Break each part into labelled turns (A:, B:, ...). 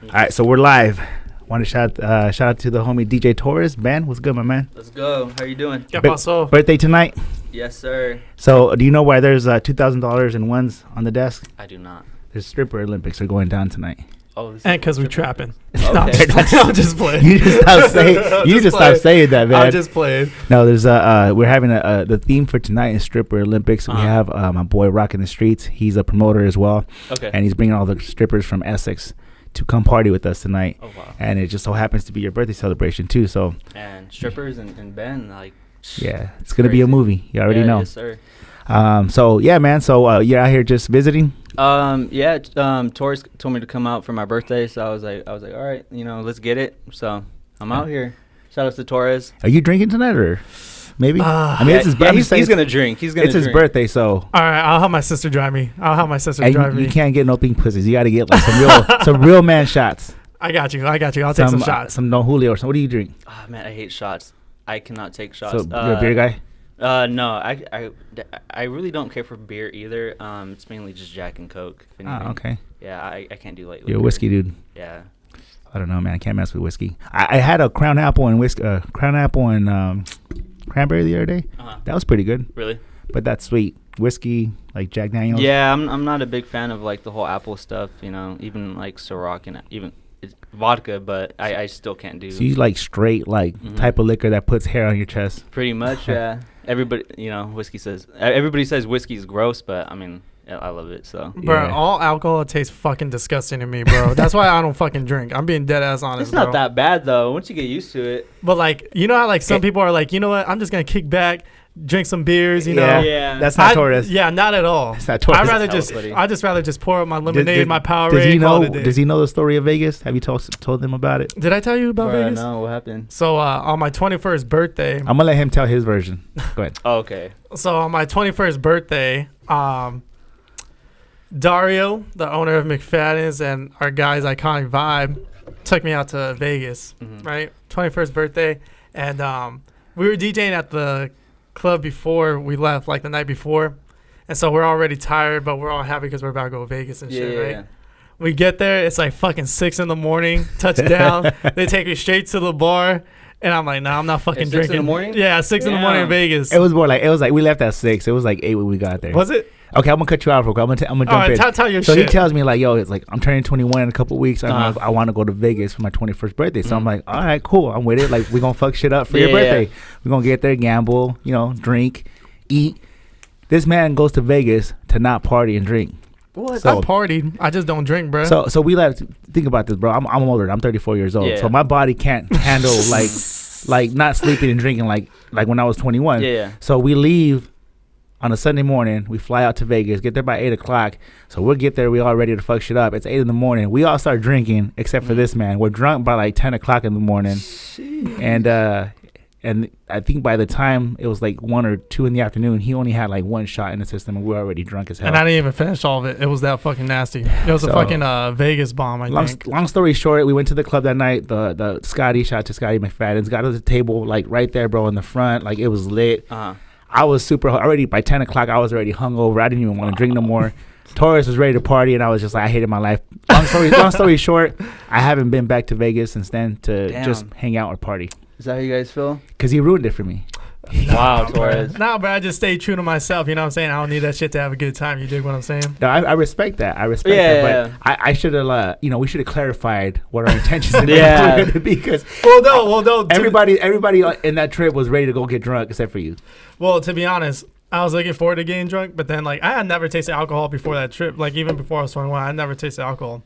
A: All right, so we're live. Want to shout out to the homie DJ Torres. Man, what's good, my man?
B: Let's go. How you doing?
A: Birthday tonight?
B: Yes, sir.
A: So, do you know why there's $2,000 in ones on the desk?
B: I do not.
A: There's stripper Olympics are going down tonight.
B: Oh,
C: and because we trapping.
B: Okay.
C: No, I'm just playing.
A: You just stop saying that, man.
C: I'm just playing.
A: No, there's we're having the theme for tonight is stripper Olympics. We have my boy Rockin' the Streets. He's a promoter as well.
B: Okay.
A: And he's bringing all the strippers from Essex to come party with us tonight.
B: Oh, wow.
A: And it just so happens to be your birthday celebration too. So.
B: And strippers and Ben, like.
A: Yeah, it's gonna be a movie. You already know.
B: Yes, sir.
A: So yeah, man. So you're out here just visiting.
B: Torres told me to come out for my birthday, so I was like, all right, let's get it. So I'm out here. Shout out to Torres.
A: Are you drinking tonight or maybe? I mean, it's his birthday.
B: He's gonna drink. It's
A: his birthday, so.
C: All right, I'll have my sister drive me.
A: You can't get no pink pussies. You got to get like some real man shots.
C: I got you. I'll take some shots.
A: Some Don Julio or something. What do you drink?
B: Oh man, I hate shots. I cannot take shots.
A: So you're a beer guy?
B: No, I really don't care for beer either. It's mainly just Jack and Coke.
A: Oh, okay.
B: Yeah, I can't do light liquor.
A: You're a whiskey dude.
B: Yeah.
A: I don't know, man. I can't mess with whiskey. I had a Crown Apple and cranberry the other day. That was pretty good.
B: Really?
A: But that's sweet. Whiskey, like Jack Daniels.
B: Yeah, I'm not a big fan of like the whole apple stuff. Even like Ciroc and even vodka, but I still can't do.
A: So you like straight type of liquor that puts hair on your chest?
B: Pretty much, yeah. Everybody, everybody says whiskey is gross, but I mean, I love it. So,
C: bro, all alcohol tastes fucking disgusting to me, bro. That's why I don't fucking drink. I'm being dead ass honest.
B: It's not that bad though once you get used to it.
C: But like, you know how like some people are like, you know what? I'm just gonna kick back, drink some beers, you know.
B: Yeah.
A: That's not Torres.
C: Yeah, not at all.
A: That's not Torres.
C: I just rather just pour up my lemonade, my Powerade.
A: Does he know the story of Vegas? Have you told them about it?
C: Did I tell you about Vegas?
B: No, what happened?
C: So on my 21st birthday,
A: I'm gonna let him tell his version. Go ahead.
B: Oh, okay.
C: So on my 21st birthday, Dario, the owner of McFadden's and our guy's Iconic Vibe, took me out to Vegas, right? 21st birthday. And we were DJing at the club before we left, like the night before. And so we're already tired, but we're all happy because we're about to go to Vegas and shit, right? Yeah. We get there. It's like fucking 6 a.m, touchdown. They take me straight to the bar. And I'm like, nah, I'm not fucking drinking.
B: 6 in the morning?
C: Yeah, 6 in the morning in Vegas.
A: It was like we left at 6. It was like 8 when we got there.
C: Was it?
A: Okay, I'm gonna cut you out real quick. I'm gonna jump in.
C: Tell your
A: so
C: shit.
A: He tells me like, yo, it's like I'm turning 21 in a couple weeks. I want to go to Vegas for my 21st birthday. So I'm like, all right, cool. I'm with it. Like we're gonna fuck shit up for your birthday. Yeah. We're gonna get there, gamble, drink, eat. This man goes to Vegas to not party and drink.
C: What? I partied. I just don't drink, bro.
A: So we left. Think about this, bro. I'm older. I'm 34 years old. Yeah. So my body can't handle like not sleeping and drinking like when I was 21.
B: Yeah.
A: So we leave on a Sunday morning. We fly out to Vegas, get there by 8 o'clock. So we'll get there. We all ready to fuck shit up. It's 8 in the morning. We all start drinking except for this man. We're drunk by like 10 o'clock in the morning. Jeez. And I think by the time it was like 1 or 2 in the afternoon, he only had like 1 shot in the system, and we were already drunk as hell.
C: And I didn't even finish all of it. It was that fucking nasty. It was a fucking Vegas bomb, I think.
A: Long story short, we went to the club that night. The Scotty, shout out to Scotty McFadden's, got us a table like right there, bro, in the front. Like it was lit. I was super already by 10 o'clock. I was already hungover. I didn't even want to drink no more. Torres was ready to party, and I was just like, I hated my life. Long story short, I haven't been back to Vegas since then to just hang out or party.
B: Is that how you guys feel?
A: Because he ruined it for me.
B: Wow, Torres.
C: Nah, but I just stay true to myself. You know what I'm saying? I don't need that shit to have a good time. You dig what I'm saying?
A: No, I respect that. That. But I should have, we should have clarified what our intentions were going to be. Because everybody in that trip was ready to go get drunk except for you.
C: Well, to be honest, I was looking forward to getting drunk, but then like I had never tasted alcohol before that trip. Like even before I was 21, I never tasted alcohol.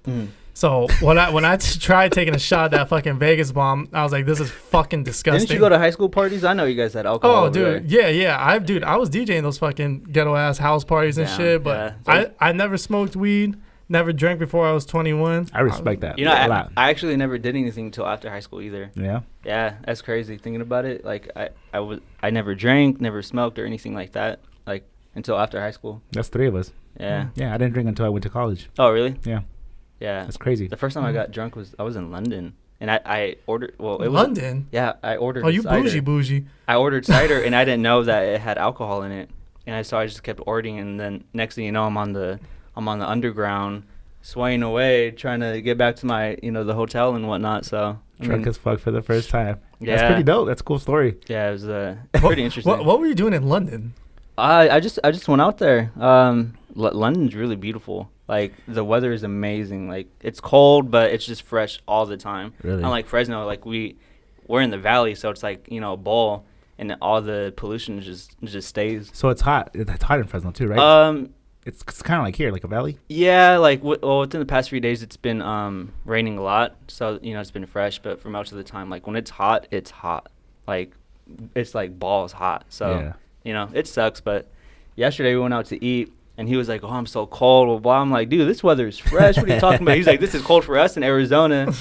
C: So when I tried taking a shot at that fucking Vegas bomb, I was like, this is fucking disgusting.
B: Didn't you go to high school parties? I know you guys had alcohol.
C: Oh, dude, yeah. I was DJing those fucking ghetto ass house parties and shit, but I never smoked weed, never drank before I was 21.
A: I respect that.
B: I actually never did anything until after high school either.
A: Yeah.
B: Yeah, that's crazy thinking about it. Like I never drank, never smoked or anything like that. Like until after high school.
A: That's 3 of us.
B: Yeah.
A: Yeah, I didn't drink until I went to college.
B: Oh, really?
A: Yeah.
B: Yeah,
A: that's crazy.
B: The first time I got drunk I was in London, and I ordered. Well, it was
C: London.
B: Yeah, I ordered.
C: Oh, you
B: cider.
C: bougie.
B: I ordered cider, and I didn't know that it had alcohol in it, and so I just kept ordering, and then next thing you know, I'm on the underground, swaying away, trying to get back to my, the hotel and whatnot. So
A: Drunk as fuck for the first time.
B: Yeah.
A: That's pretty dope. That's a cool story.
B: Yeah, it was pretty interesting.
C: What were you doing in London?
B: I just went out there. London's really beautiful. Like, the weather is amazing. Like, it's cold, but it's just fresh all the time.
A: Really?
B: Unlike Fresno, like we're in the valley, so it's like, a bowl, and all the pollution just stays.
A: So it's hot. It's hot in Fresno too, right? It's kind of like here, like a valley.
B: Yeah, like within the past few days, it's been raining a lot, so it's been fresh. But for most of the time, like when it's hot, like it's like balls hot. So it sucks. But yesterday we went out to eat, and he was like, "Oh, I'm so cold." Blah, blah. I'm like, "Dude, this weather is fresh. What are you talking about?" He's like, "This is cold for us in Arizona."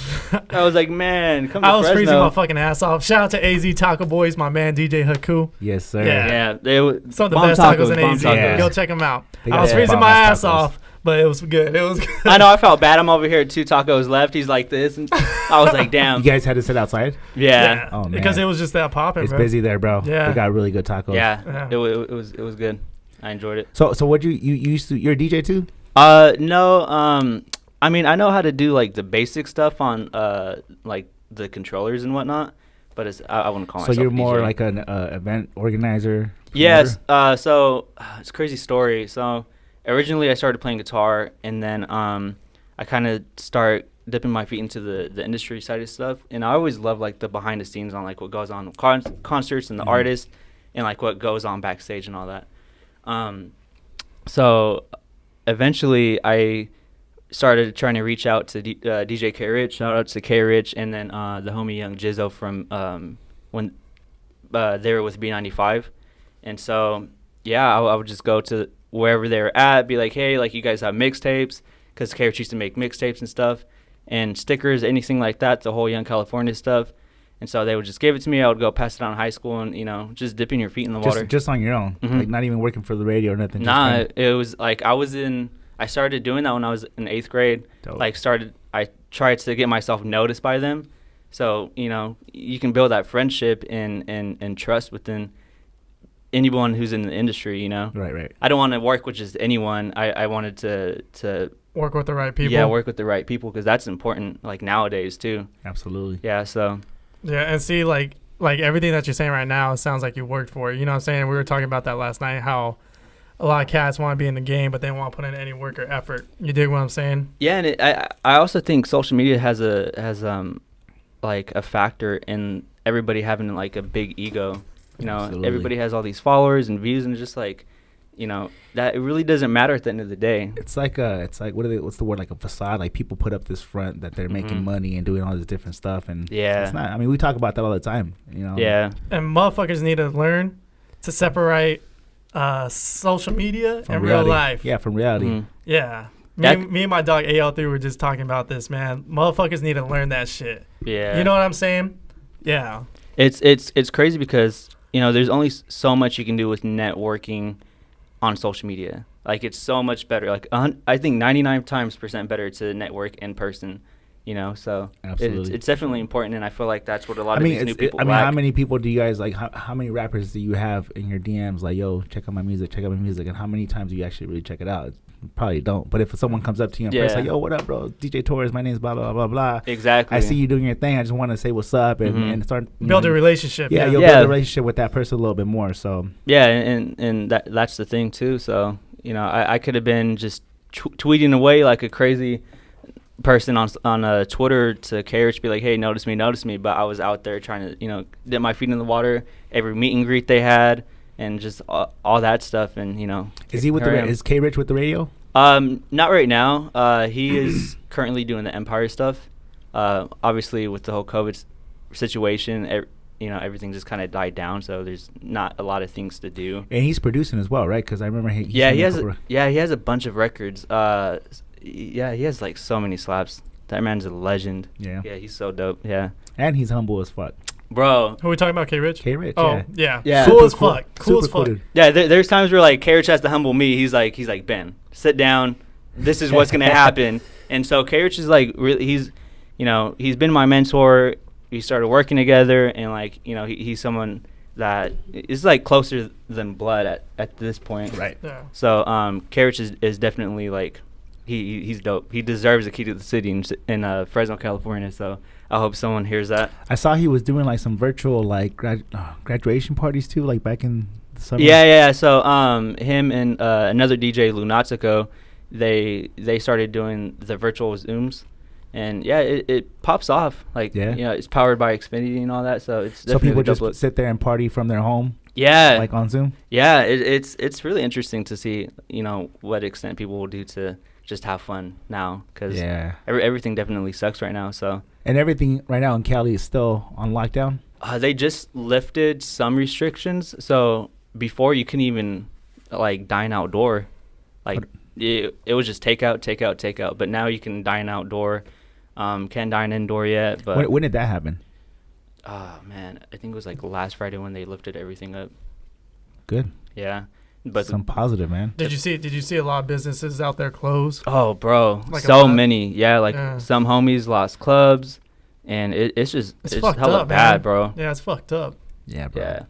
B: I was like, "Man, come to
C: I was
B: Fresno."
C: freezing my fucking ass off. Shout out to AZ Taco Boys, my man DJ Haku.
A: Yes, sir.
B: Yeah, they
C: some of the best tacos in AZ.
A: Yeah.
C: Go check them out.
A: They
C: I was
A: got
C: freezing
A: bomb
C: my
A: ass
C: ass
A: tacos.
C: off, but it was good. It was good.
B: I know. I felt bad. I'm over here, 2 tacos left. He's like this, and I was like, "Damn."
A: You guys had to sit outside?
B: Yeah.
A: Oh, man.
C: Because it was just that popping.
A: It's
C: bro.
A: busy there, bro.
C: Yeah.
A: They got really good tacos.
B: Yeah. It was good. I enjoyed it.
A: So what you used to? You're a DJ too?
B: No. I mean, I know how to do like the basic stuff on like the controllers and whatnot, but I wouldn't call myself.
A: So you're
B: a
A: more
B: DJ.
A: like an event organizer.
B: Yes.
A: promoter?
B: So it's a crazy story. So originally I started playing guitar, and then I kind of start dipping my feet into the industry side of stuff, and I always love like the behind the scenes on like what goes on with concerts and the artists, and like what goes on backstage and all that. So eventually I started trying to reach out to DJ K Rich. Shout out to K Rich, and then the homie Young Jizzo from when they were with B95. And so I would just go to wherever they were at, be like, hey, like, you guys have mixtapes, because K Rich used to make mixtapes and stuff, and stickers, anything like that, the whole Young California stuff. And so they would just give it to me. I would go pass it on in high school, and just dipping your feet in the water.
A: Just on your own, like not even working for the radio or nothing.
B: Nah, it was like I started doing that when I was in 8th grade.
A: Dope.
B: I tried to get myself noticed by them. So, you can build that friendship and trust within anyone who's in the industry,
A: Right.
B: I don't want to work with just anyone. I wanted to
C: Work with the right people.
B: Yeah, work with the right people, because that's important, like, nowadays too.
A: Absolutely.
B: Yeah, so.
C: Yeah, and see, like everything that you're saying right now, it sounds like you worked for it. You know what I'm saying? We were talking about that last night, how a lot of cats want to be in the game, but they don't want to put in any work or effort. You dig what I'm saying?
B: Yeah, and I also think social media has like a factor in everybody having like a big ego.
A: Absolutely.
B: Everybody has all these followers and views, and just like, that it really doesn't matter at the end of the day.
A: It's like what's the word, like a facade. Like, people put up this front that they're making money and doing all this different stuff, and it's not. I mean, we talk about that all the time.
B: Yeah.
C: And motherfuckers need to learn to separate social media
A: From
C: and
A: reality.
C: real life.
A: Yeah, from reality.
B: Mhm.
C: Yeah. Me and my dog AL3 were just talking about this, man. Motherfuckers need to learn that shit.
B: Yeah.
C: You know what I'm saying? Yeah.
B: It's crazy because, there's only so much you can do with networking on social media. Like, it's so much better. Like, I think 99% better to network in person. So
A: Absolutely.
B: it's definitely important, and I feel like that's what a lot of these new people lack.
A: how many people do you guys like? How many rappers do you have in your DMs? Like, yo, check out my music, and how many times do you actually really check it out? You probably don't. But if someone comes up to you in person, like, yo, what up, bro? DJ Torres, my name's blah blah blah blah.
B: Exactly.
A: I see you doing your thing. I just want to say what's up and start
C: Build a relationship.
A: Yeah, you'll build a relationship with that person a little bit more. So
B: yeah, and that's the thing too. So I could have been just tweeting away like a crazy person on Twitter to K Rich, be like, hey, notice me, but I was out there trying to dip my feet in the water every meet and greet they had, and just all that stuff. And
A: is K Rich with the radio?
B: Not right now. He is currently doing the Empire stuff. Obviously with the whole COVID situation, everything just kind of died down, so there's not a lot of things to do.
A: And he's producing as well, right? Because I remember he
B: has a bunch of records. He has like so many slaps. That man's a legend. Yeah, he's so dope. Yeah,
A: and he's humble as fuck,
B: bro.
C: Who are we talking about? K Rich.
A: Oh
C: yeah. Cool as fuck. Cool as fuck.
B: Yeah, there's times where like K Rich has to humble me. He's like, Ben, sit down. This is what's gonna happen. And so K Rich is like, really, he's been my mentor. We started working together, and like, he's someone that is like closer than blood at this point.
A: Right.
C: Yeah.
B: So K Rich is definitely like he's dope. He deserves a key to the city in Fresno, California. So I hope someone hears that.
A: I saw he was doing like some virtual like graduation parties too, like back in the summer.
B: Yeah. So him and another DJ, Lunatico, they started doing the virtual Zooms. And yeah, it pops off. Like, it's powered by Xfinity and all that. So it's
A: so people just sit there and party from their home.
B: Yeah,
A: like on Zoom.
B: Yeah, it's really interesting to see what extent people will do to just have fun now, because everything definitely sucks right now. So
A: and everything right now in Cali is still on lockdown.
B: They just lifted some restrictions. So before you couldn't even like dine outdoor, like it was just takeout. But now you can dine outdoor. Can't dine indoor yet. But
A: when did that happen?
B: Oh man, I think it was like last Friday when they lifted everything up.
A: Good.
B: Yeah, but
A: some positive, man.
C: Did you see a lot of businesses out there close?
B: Oh, bro, like so many. Yeah, like some homies lost clubs, and it's
C: fucked
B: hella
C: up,
B: bad,
C: man.
B: Bro.
C: Yeah, it's fucked up.
A: Yeah, bro.
B: Yeah.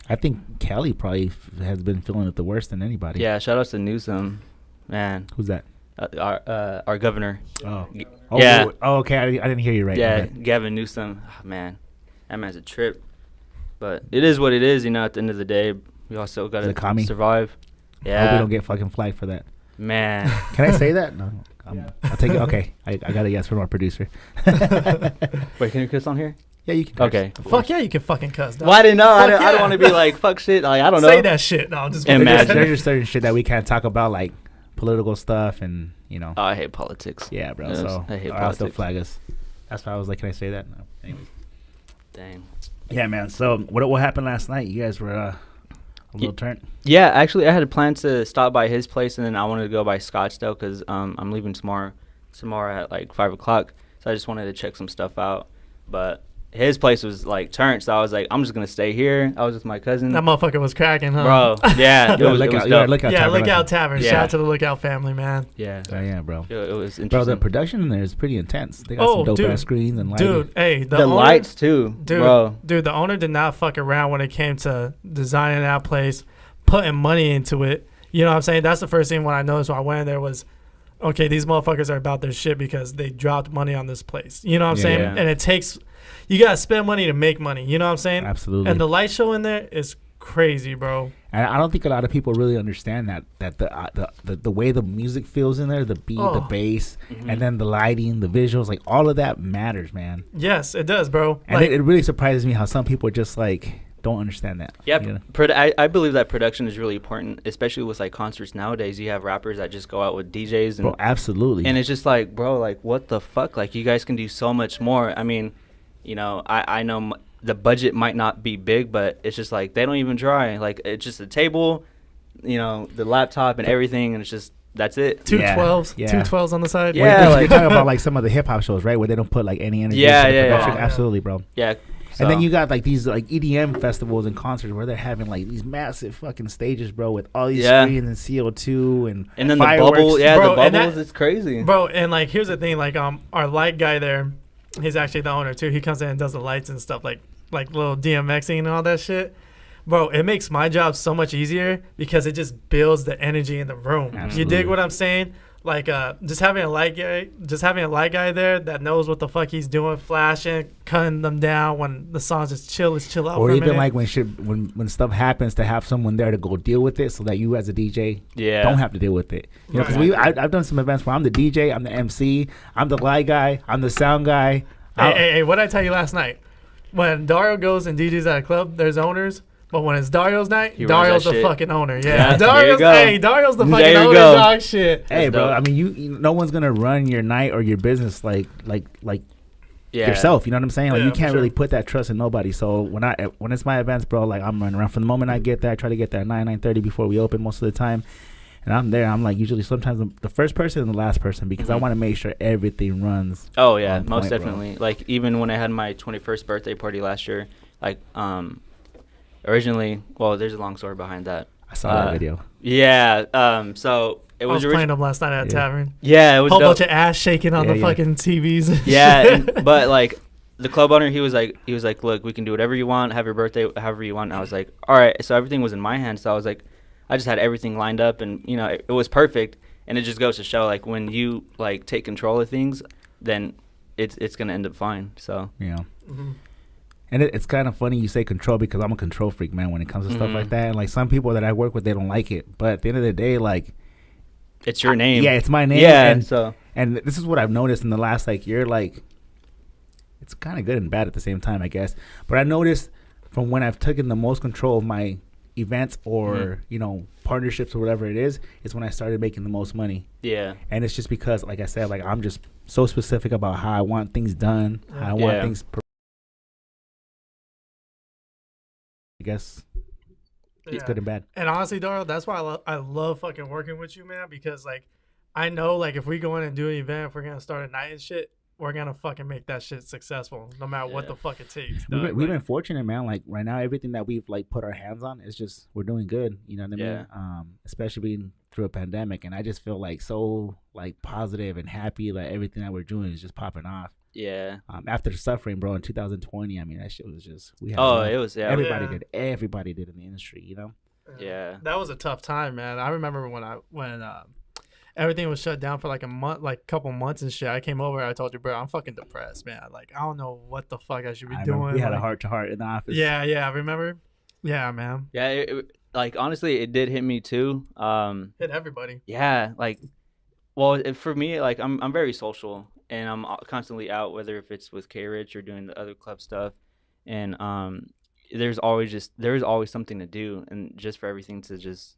A: I think Cali probably has been feeling it the worst than anybody.
B: Yeah, shout out to Newsom, man.
A: Who's that?
B: Our governor.
A: Oh.
B: Yeah.
A: Oh, okay. I didn't hear you right.
B: Yeah,
A: okay.
B: Gavin Newsom. Oh, man, that man's a trip. But it is what it is, At the end of the day, we also got to survive. Yeah.
A: I hope we don't get fucking flagged for that.
B: Man.
A: Can I say that? No. I'll take it. Okay. I got a yes from our producer.
B: Wait, can you cuss on here?
A: Yeah, you can cuss.
B: Okay.
C: Fuck yeah, you can fucking cuss.
B: Well, I didn't know. I don't want to be like, fuck shit. Like, I don't know.
C: Say that shit. No, I'm just
B: imagine.
A: There's just certain shit that we can't talk about, like political stuff and,
B: Oh, I hate politics.
A: Yeah, bro.
B: Yes,
A: so
B: I hate
A: politics. They'll
B: politics.
A: flag us. That's why I was like, can I say that? No. Anyways.
B: Dang.
A: Yeah, man. So what happened last night? You guys were a little turnt.
B: Yeah, actually, I had a plan to stop by his place, and then I wanted to go by Scottsdale because I'm leaving tomorrow at like 5 o'clock. So I just wanted to check some stuff out. But his place was like turned, so I was like, I'm just gonna stay here. I was with my cousin.
C: That motherfucker was cracking, huh?
B: Bro, yeah.
C: Lookout Tavern.
B: Yeah.
C: Shout out to the Lookout family, man.
B: Yeah.
A: Yeah, bro.
B: It was interesting.
A: Bro, the production in there is pretty intense. They got some dope ass screens and lighting.
C: Dude, hey,
B: the owner, lights too, bro.
C: Dude, the owner did not fuck around when it came to designing that place, putting money into it. You know what I'm saying? That's the first thing when I noticed when I went in there was, okay, these motherfuckers are about their shit because they dropped money on this place. You know what I'm saying?
B: Yeah.
C: And it takes, you gotta spend money to make money. You know what I'm saying?
A: Absolutely.
C: And the light show in there is crazy, bro.
A: And I don't think a lot of people really understand that the way the music feels in there, the beat, the bass, and then the lighting, the visuals, like all of that matters, man.
C: Yes, it does, bro.
A: And it really surprises me how some people just like don't understand that.
B: Yeah,
A: you know?
B: I believe that production is really important, especially with like concerts nowadays. You have rappers that just go out with DJs, and
A: bro, absolutely.
B: And it's just like, bro, like what the fuck? Like you guys can do so much more. I mean, I know the budget might not be big, but it's just like they don't even try. Like it's just a table, the laptop and everything, and it's just that's it.
C: Two 12s on the side.
A: Yeah, like, you're talking about like some of the hip hop shows, right, where they don't put like any energy.
B: Yeah.
A: Absolutely, bro.
B: Yeah. So.
A: And then you got like these like EDM festivals and concerts where they're having like these massive fucking stages, bro, with all these screens and CO2 and
B: then
A: fireworks.
B: the bubble,
C: bro,
B: the bubbles, it's crazy,
C: bro. And like here's the thing, like our light guy there, he's actually the owner too. He comes in and does the lights and stuff, like little DMXing and all that shit. Bro, it makes my job so much easier because it just builds the energy in the room.
A: Absolutely.
C: You dig what I'm saying? Like just having a light guy there that knows what the fuck he's doing, flashing, cutting them down when the song's just chill out.
A: Or
C: for a
A: even
C: minute.
A: like when stuff happens, to have someone there to go deal with it, so that you as a DJ don't have to deal with it. You know, because I've done some events where I'm the DJ, I'm the MC, I'm the light guy, I'm the sound guy.
C: Hey, what did I tell you last night? When Dario goes and DJs at a club, there's owners. But when it's Dario's night, Dario's the fucking owner. Yeah, Dario's the fucking owner. Dog shit.
A: Hey, bro. I mean, no one's gonna run your night or your business like yourself. You know what I'm saying? Like you can't really put that trust in nobody. So when it's my events, bro, like I'm running around from the moment I get there. I try to get there at 9:30 before we open most of the time. And I'm there. I'm like usually sometimes the first person and the last person because I want to make sure everything runs.
B: Oh yeah, most
A: point,
B: definitely.
A: Bro.
B: Like even when I had my 21st birthday party last year, like originally, well, there's a long story behind that.
A: I saw that video.
B: Yeah. So it was
C: playing them last night at a tavern.
B: Yeah, it was
C: a whole bunch of ass shaking on the fucking TVs.
B: Yeah, but like the club owner, he was like, look, we can do whatever you want, have your birthday however you want. And I was like, all right. So everything was in my hands. So I was like, I just had everything lined up, and it was perfect. And it just goes to show, like, when you like take control of things, then it's gonna end up fine. So
A: Yeah.
C: Mm-hmm.
A: And it's kind of funny you say control, because I'm a control freak, man, when it comes to stuff like that. And like some people that I work with, they don't like it. But at the end of the day, like,
B: it's your name.
A: Yeah, it's my name.
B: Yeah.
A: And this is what I've noticed in the last like year. Like, it's kind of good and bad at the same time, I guess. But I noticed from when I've taken the most control of my events or partnerships or whatever it is when I started making the most money.
B: Yeah.
A: And it's just because, like I said, like I'm just so specific about how I want things done, how I want things. I guess it's good and bad.
C: And honestly, Dario, that's why I love fucking working with you, man. Because like, I know like if we go in and do an event, if we're gonna start a night and shit, we're gonna fucking make that shit successful, no matter what the fuck it takes.
A: We've been fortunate, man. Like right now, everything that we've like put our hands on is just we're doing good. You know what I mean? Especially being through a pandemic, and I just feel like so like positive and happy. Like everything that we're doing is just popping off.
B: Yeah.
A: After the suffering, bro, in 2020, I mean that shit was just everybody did in the industry, you know.
B: Yeah.
C: That was a tough time, man. I remember when everything was shut down for like a month, like couple months and shit. I came over. I told you, bro, I'm fucking depressed, man. Like I don't know what the fuck I should be doing.
A: We had a heart to heart in the office.
C: Yeah, I remember. Yeah, man.
B: Yeah, like honestly, it did hit me too.
C: Hit everybody.
B: Yeah, like, well, for me, like I'm very social, and I'm constantly out, whether if it's with K Rich or doing the other club stuff, and there's always something to do, and just for everything to just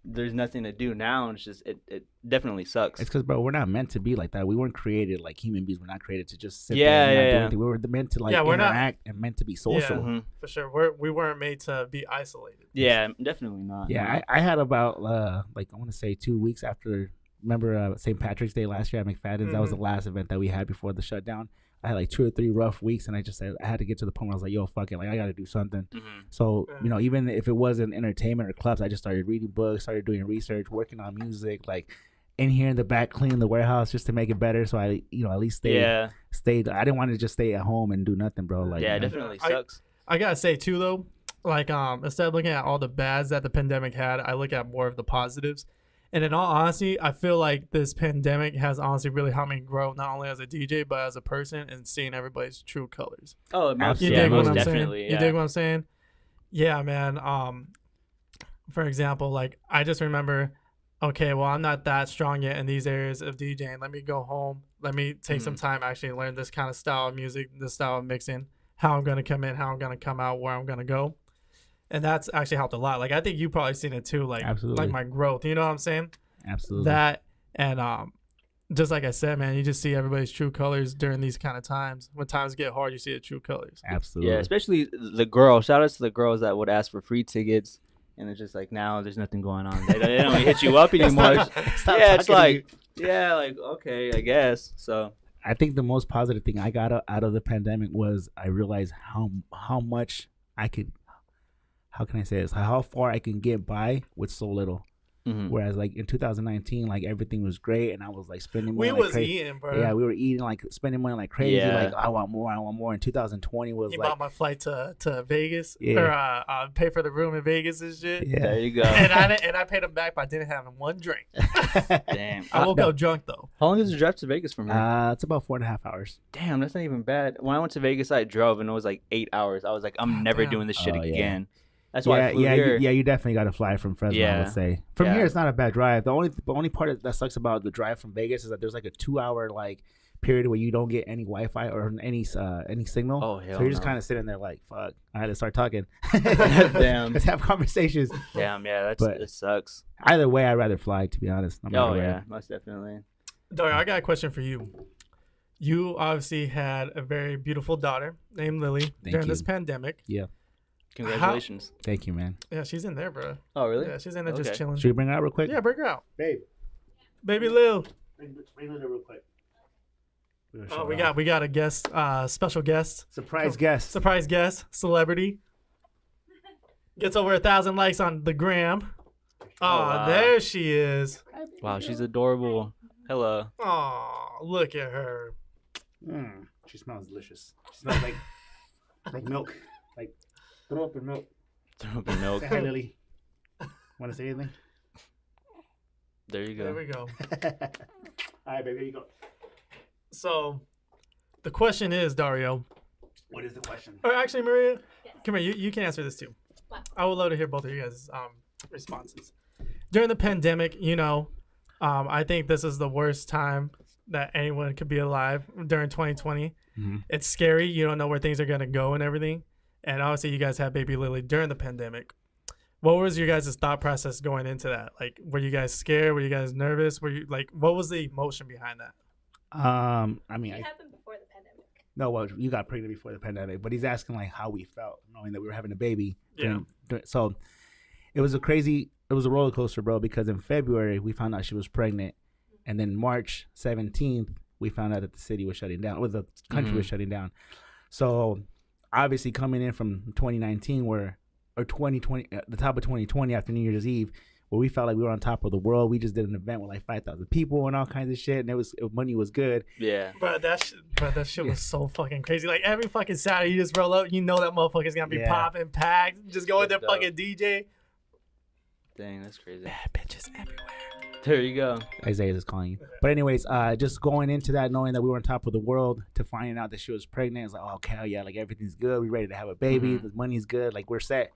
B: there's nothing to do now, and it's just it definitely sucks.
A: It's because, bro, we're not meant to be like that. We weren't created like human beings. We're not created to just sit there and not do anything. We were meant to like interact and meant to be social.
C: For sure. We weren't made to be isolated.
B: Yeah, definitely not.
A: Yeah, I had about like I want to say 2 weeks after. Remember St. Patrick's Day last year at McFadden's? That was the last event that we had before the shutdown. I had like 2 or 3 rough weeks, and I just said I had to get to the point where I was like, yo, fuck it, like I got to do something. So, even if it wasn't entertainment or clubs, I just started reading books, started doing research, working on music, like in here in the back, cleaning the warehouse just to make it better. So I, at least stayed. I didn't want to just stay at home and do nothing, bro. Like,
B: it definitely sucks.
C: I gotta say too, though, like instead of looking at all the bads that the pandemic had, I look at more of the positives. And in all honesty, I feel like this pandemic has honestly really helped me grow, not only as a DJ, but as a person, and seeing everybody's true colors.
B: Oh,
C: most definitely. You dig what I'm saying? Yeah, man. For example, like I just remember, okay, well, I'm not that strong yet in these areas of DJing. Let me go home. Let me take some time actually learn this kind of style of music, this style of mixing, how I'm gonna come in, how I'm gonna come out, where I'm gonna go. And that's actually helped a lot. Like I think you probably seen it too, like
A: Absolutely.
C: like my growth. You know what I'm saying?
A: Absolutely.
C: That and just like I said, man, you just see everybody's true colors during these kind of times. When times get hard, you see the true colors.
A: Absolutely.
B: Yeah, especially the girls. Shout out to the girls that would ask for free tickets, and it's just like now there's nothing going on. They don't hit you up anymore. It's like okay, I guess. So
A: I think the most positive thing I got out of the pandemic was I realized how much I could. How can I say this? How far I can get by with so little. Whereas like in 2019, like everything was great, and I was like spending money.
C: We was eating, bro.
A: Yeah, we were eating, like spending money like crazy. Yeah. Like I want more. In 2020 was
C: bought my flight to Vegas, or pay for the room in Vegas and shit.
A: Yeah,
B: there you go.
C: and I paid him back, but I didn't have one drink.
B: Damn.
C: I woke up drunk though.
B: How long is the drive to Vegas from here?
A: It's about 4.5 hours.
B: Damn, that's not even bad. When I went to Vegas, I drove, and it was like 8 hours. I was like, I'm never doing this shit again. That's why I flew here.
A: You definitely got to fly from Fresno, I would say. From here, it's not a bad drive. The only part that sucks about the drive from Vegas is that there's like a 2-hour like period where you don't get any Wi-Fi or any signal.
B: Oh, hell
A: so you're just kind of sitting there like, fuck, I had to start talking.
B: Damn.
A: Let's have conversations.
B: Damn, yeah, it sucks.
A: Either way, I'd rather fly, to be honest.
B: Most definitely.
C: Dario, I got a question for you. You obviously had a very beautiful daughter named Lily during this pandemic.
A: Yeah.
B: Congratulations.
A: Thank you, man.
C: Yeah, she's in there, bro.
B: Oh, really?
C: Yeah, she's in there just chilling.
A: Should we bring her out real quick?
C: Yeah, bring her out.
A: Baby
C: Lil.
A: Bring Lil real quick.
C: Oh, we got a guest, special guest.
A: Surprise guest,
C: celebrity. Gets over 1,000 likes on the gram.
B: wow.
C: There she is.
B: Wow, she's adorable. Hello.
C: Oh, look at her.
A: She smells delicious. She smells like milk. Like, throw up in milk.
B: Throw up in milk.
A: Say hi, Lily. Want to say anything?
B: There you go.
C: There we go.
A: All right, baby, here you go.
C: So, the question is, Dario.
A: What is the question?
C: Or actually, Maria,
D: Yes.
C: come here. You can answer this too.
D: What?
C: I would love to hear both of you guys' responses. During the pandemic, I think this is the worst time that anyone could be alive during 2020.
A: Mm-hmm.
C: It's scary. You don't know where things are going to go and everything. And obviously, you guys had baby Lily during the pandemic. What was your guys' thought process going into that? Like, were you guys scared? Were you guys nervous? Were you like, what was the emotion behind that?
A: I mean,
D: It happened before the pandemic.
A: no, well, you got pregnant before the pandemic, but he's asking like how we felt knowing that we were having a baby.
C: Yeah.
A: So it was it was a roller coaster, bro, because in February we found out she was pregnant, and then March 17th we found out that the city was shutting down, or the country was shutting down. So obviously coming in from 2019 or 2020, at the top of 2020 after New Year's Eve, where we felt like we were on top of the world. We just did an event with like 5,000 people and all kinds of shit, and money was good.
B: Yeah.
C: But that shit was so fucking crazy. Like every fucking Saturday, you just roll up, that motherfucker's gonna be popping, packed, just go with their fucking DJ.
B: Dang, that's crazy.
C: Bad bitches everywhere.
B: There you go.
A: Isaiah is calling you. But anyways, just going into that, knowing that we were on top of the world, to finding out that she was pregnant, it's like, oh, okay, yeah, like everything's good. We're ready to have a baby. The money's good. Like we're set.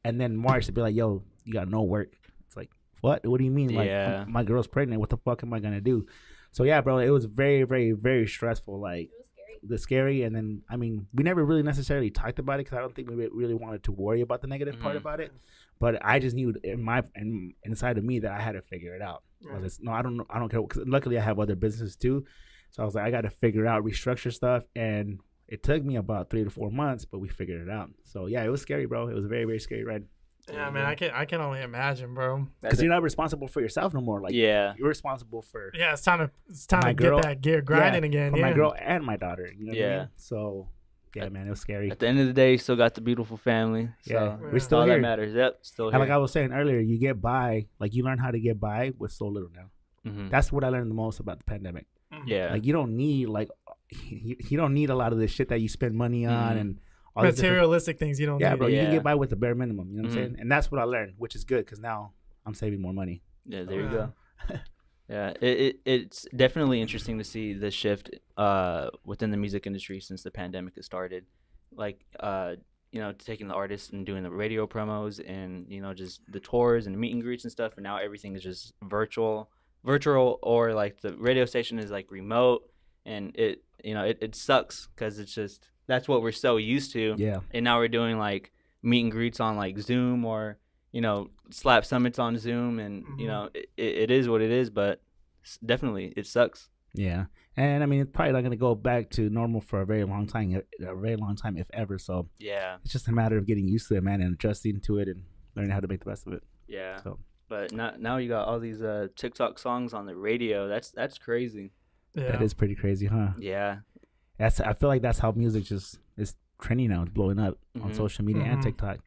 A: And then March to be like, yo, you got no work. It's like, what? What do you mean?
B: Yeah.
A: Like my girl's pregnant. What the fuck am I gonna do? So yeah, bro, it was very, very, very stressful. Like
D: It was scary.
A: the scary, and then I mean, we never really necessarily talked about it because I don't think we really wanted to worry about the negative part about it. But I just knew inside of me that I had to figure it out. I don't care. Cause luckily, I have other businesses too, so I was like, I got to figure out, restructure stuff, and it took me about 3 to 4 months, but we figured it out. So yeah, it was scary, bro. It was a very, very scary ride.
C: Yeah, man, I can only imagine, bro.
A: Because you're not responsible for yourself no more. Like,
B: Yeah.
A: you're responsible for
C: Yeah, it's time
A: My
C: to
A: girl-
C: get that gear grinding again.
A: for
C: Yeah,
A: my girl and my daughter. You know what I
B: Yeah.
A: mean? So yeah, man, it was scary.
B: At the end of the day, you still got the beautiful family. So
A: Yeah,
C: we're
B: that's
A: still
B: all
A: here.
B: that matters. Yep, still here.
A: And like I was saying earlier, you get by, like you learn how to get by with so little now. That's what I learned the most about the pandemic.
B: Yeah.
A: Like you don't need you don't need a lot of the shit that you spend money on and all these different-
C: materialistic things you don't
A: Yeah,
C: need.
A: bro, you can
B: Yeah.
A: get by with the bare minimum. You know what I'm saying? And that's what I learned, which is good because now I'm saving more money.
B: Yeah, there you go. Yeah, it's definitely interesting to see the shift within the music industry since the pandemic has started. Like, taking the artists and doing the radio promos and, just the tours and meet and greets and stuff. And now everything is just virtual, or like the radio station is like remote. And it sucks because it's just, that's what we're so used to.
A: Yeah.
B: And now we're doing like meet and greets on like Zoom or, slap summits on Zoom. And, it is what it is, but definitely it sucks.
A: Yeah. And I mean, it's probably not going to go back to normal for a very long time, if ever. So
B: Yeah.
A: it's just a matter of getting used to it, man, and adjusting to it and learning how to make the best of it.
B: Yeah.
A: So.
B: But now you got all these TikTok songs on the radio. That's crazy.
C: Yeah.
A: That is pretty crazy, huh?
B: Yeah.
A: I feel like that's how music just is trending now. It's blowing up on social media and TikTok.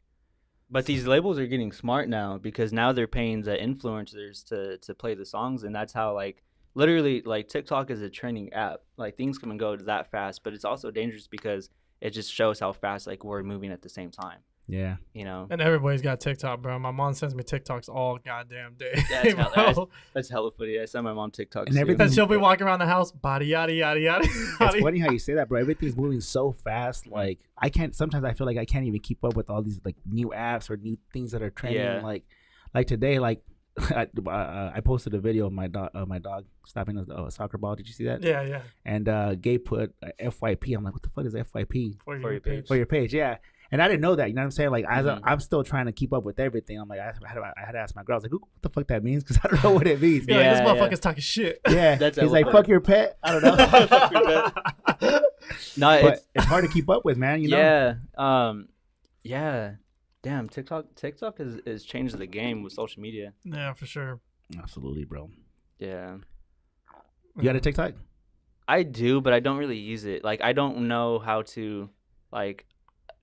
B: But these labels are getting smart now because now they're paying the influencers to play the songs, and that's how like literally like TikTok is a trending app. Like things come and go that fast, but it's also dangerous because it just shows how fast like we're moving at the same time.
A: Yeah.
C: And everybody's got TikTok, bro. My mom sends me TikToks all goddamn day.
B: That's hella funny. I send my mom TikToks.
A: And
B: too.
A: everything-
C: And she'll be walking around the house, body yada yada yada.
A: It's funny how you say that, bro. Everything's moving so fast. Like sometimes I feel like I can't even keep up with all these like new apps or new things that are trending.
B: Yeah.
A: Like today, like I posted a video of my dog stopping a soccer ball. Did you see that?
C: Yeah, yeah.
A: And Gabe put FYP. I'm like, what the fuck is FYP?
C: For
B: your page.
A: For your page, yeah. And I didn't know that. You know what I'm saying? Like, I'm still trying to keep up with everything. I'm like, I had to ask my girl. I was like, what the fuck that means? Because I don't know what it means.
C: Yeah,
B: Yeah,
C: like, this motherfucker's talking shit.
A: Yeah.
B: That's
A: He's like,
B: elephant.
A: fuck your pet. I don't know.
B: No,
A: But it's hard to keep up with, man. You know?
B: yeah. Yeah. Damn, TikTok has changed the game with social media.
C: Yeah, for sure.
A: Absolutely, bro.
B: Yeah.
A: You got a TikTok?
B: I do, but I don't really use it. Like I don't know how to like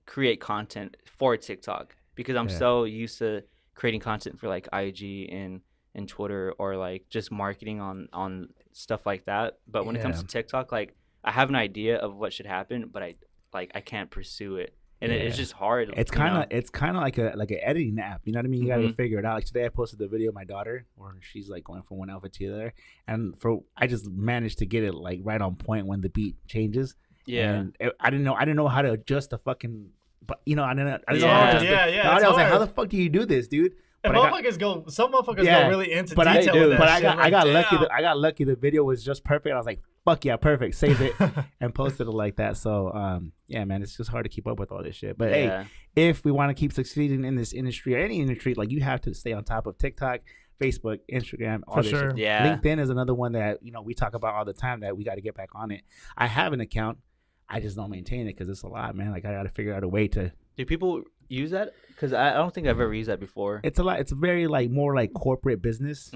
B: create content for TikTok because I'm so used to creating content for like IG and Twitter or like just marketing on stuff like that. But when it comes to TikTok, like I have an idea of what should happen, but I can't pursue it. and it's just hard.
A: It's kind of like an editing app. You know what I mean? You gotta figure it out. Like today, I posted the video of my daughter where she's like going from one outfit to the other, and I just managed to get it like right on point when the beat changes.
B: Yeah,
A: and I didn't know how to adjust the fucking. But I didn't know. I was like, how the fuck do you do this, dude?
C: But some motherfuckers go really into detail with that shit.
A: I got lucky. I got lucky. The video was just perfect. I was like, fuck yeah, perfect. Saved it and posted it like that. So, yeah, man, it's just hard to keep up with all this shit. But hey, if we want to keep succeeding in this industry or any industry, like you have to stay on top of TikTok, Facebook, Instagram, all this shit.
B: Yeah.
A: LinkedIn is another one that, we talk about all the time that we got to get back on it. I have an account. I just don't maintain it because it's a lot, man. Like I got to figure out a way to.
B: Do people use that? Because I don't think I've ever used that before.
A: It's a lot. It's very more like corporate business.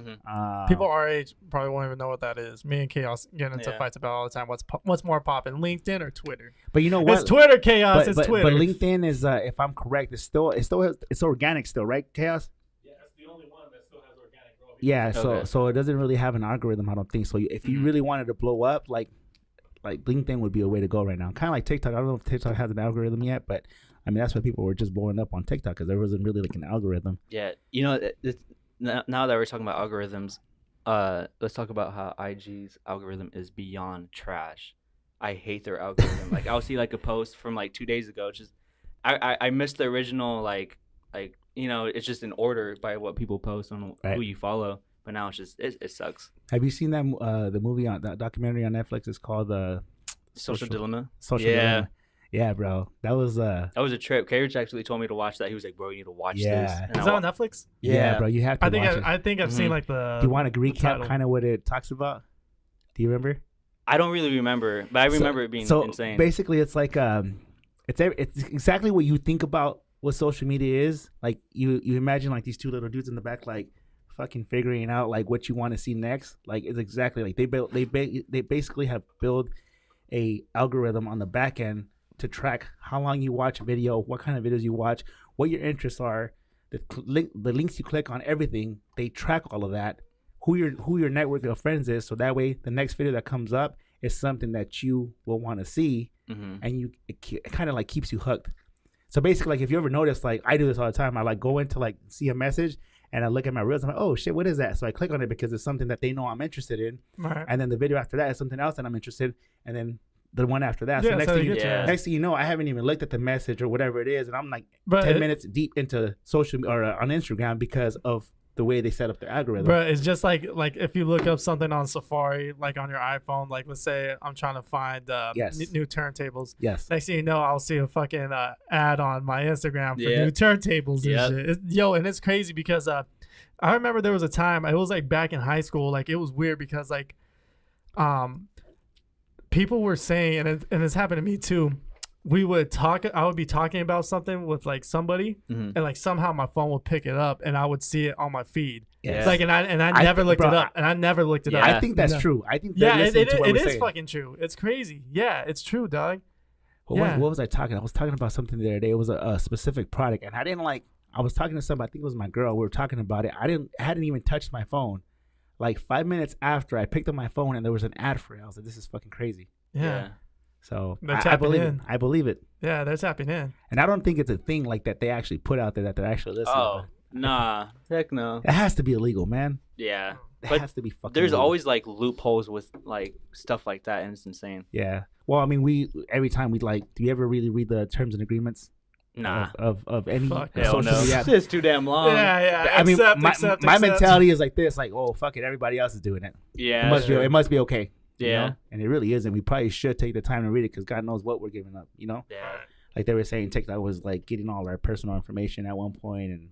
C: People our age probably won't even know what that is. Me and Chaos get into fights about all the time. What's more popping, LinkedIn or Twitter?
A: But you know what?
C: It's Twitter, Chaos. It's Twitter.
A: But LinkedIn is, if I'm correct, it's organic still, right, Chaos?
D: Yeah, it's the only one that still has organic growth.
A: Yeah. So it doesn't really have an algorithm, I don't think. So if you really wanted to blow up, like LinkedIn would be a way to go right now. Kind of like TikTok. I don't know if TikTok has an algorithm yet, but I mean that's why people were just blowing up on TikTok because there wasn't really like an algorithm.
B: Yeah, now that we're talking about algorithms, let's talk about how IG's algorithm is beyond trash. I hate their algorithm. Like I'll see like a post from like 2 days ago. Just I missed the original like it's just in order by what people post on who you follow. But now it's just it sucks.
A: Have you seen that the movie on that documentary on Netflix? It's called the
B: Social Dilemma.
A: Social Dilemma. Yeah, bro. That was
B: a trip. K-Rich actually told me to watch that. He was like, "Bro, you need to watch this."
C: Is that on Netflix?
A: Yeah, bro. You have to.
C: I think I've seen like the.
A: Do you want to recap kind of what it talks about? Do you remember?
B: I don't really remember, but I remember it being insane.
A: Basically, it's like it's exactly what you think about what social media is. Like you imagine like these two little dudes in the back, like fucking figuring out like what you want to see next. Like it's exactly like they basically have built a algorithm on the back end to track how long you watch a video, what kind of videos you watch, what your interests are, the links you click on, everything. They track all of that, who your network of friends is, so that way the next video that comes up is something that you will want to see, and it kind of like keeps you hooked. So basically, like if you ever notice, like I do this all the time, I like go into like see a message and I look at my reels, I'm like, oh shit, what is that? So I click on it because it's something that they know I'm interested in, and then the video after that is something else that I'm interested in, and then the one after that. So next thing you know, I haven't even looked at the message or whatever it is, and I'm like 10 minutes deep into social or on Instagram because of the way they set up their algorithm.
C: Bro, it's just like if you look up something on Safari, like on your iPhone, like let's say I'm trying to find new turntables.
A: Yes.
C: Next thing you know, I'll see a fucking ad on my Instagram for new turntables and shit. And it's crazy because I remember there was a time, it was like back in high school, like it was weird because like people were saying, and it's happened to me too, I would be talking about something with like somebody, and like somehow my phone would pick it up and I would see it on my feed. Yes. Like and I never looked it up.
A: I think that's true. I think
C: it is fucking true. It's crazy. Yeah, it's true, dog.
A: What was I talking? I was talking about something the other day. It was a specific product, and I was talking to somebody. I think it was my girl. We were talking about it. I hadn't even touched my phone. Like 5 minutes after I picked up my phone and there was an ad for it, I was like, "This is fucking crazy."
C: Yeah.
A: So I believe it. I believe it.
C: Yeah, they're tapping in.
A: And I don't think it's a thing like that they actually put out there that they're actually listening.
B: Oh, nah. Heck no.
A: It has to be illegal, man.
B: Yeah.
A: It has to be fucking
B: There's
A: illegal.
B: always like loopholes with like stuff like that, and it's insane.
A: Yeah. Well, I mean, every time do you ever really read the terms and agreements?
B: Nah.
A: Of any
B: social media. It's too damn long.
C: Yeah.
A: I mean, my mentality is like this, like, oh, fuck it, everybody else is doing it.
B: Yeah.
A: It must be okay.
B: Yeah.
A: You know? And it really isn't. We probably should take the time to read it because God knows what we're giving up, you know?
B: Yeah.
A: Like they were saying, TikTok was like getting all our personal information at one point, and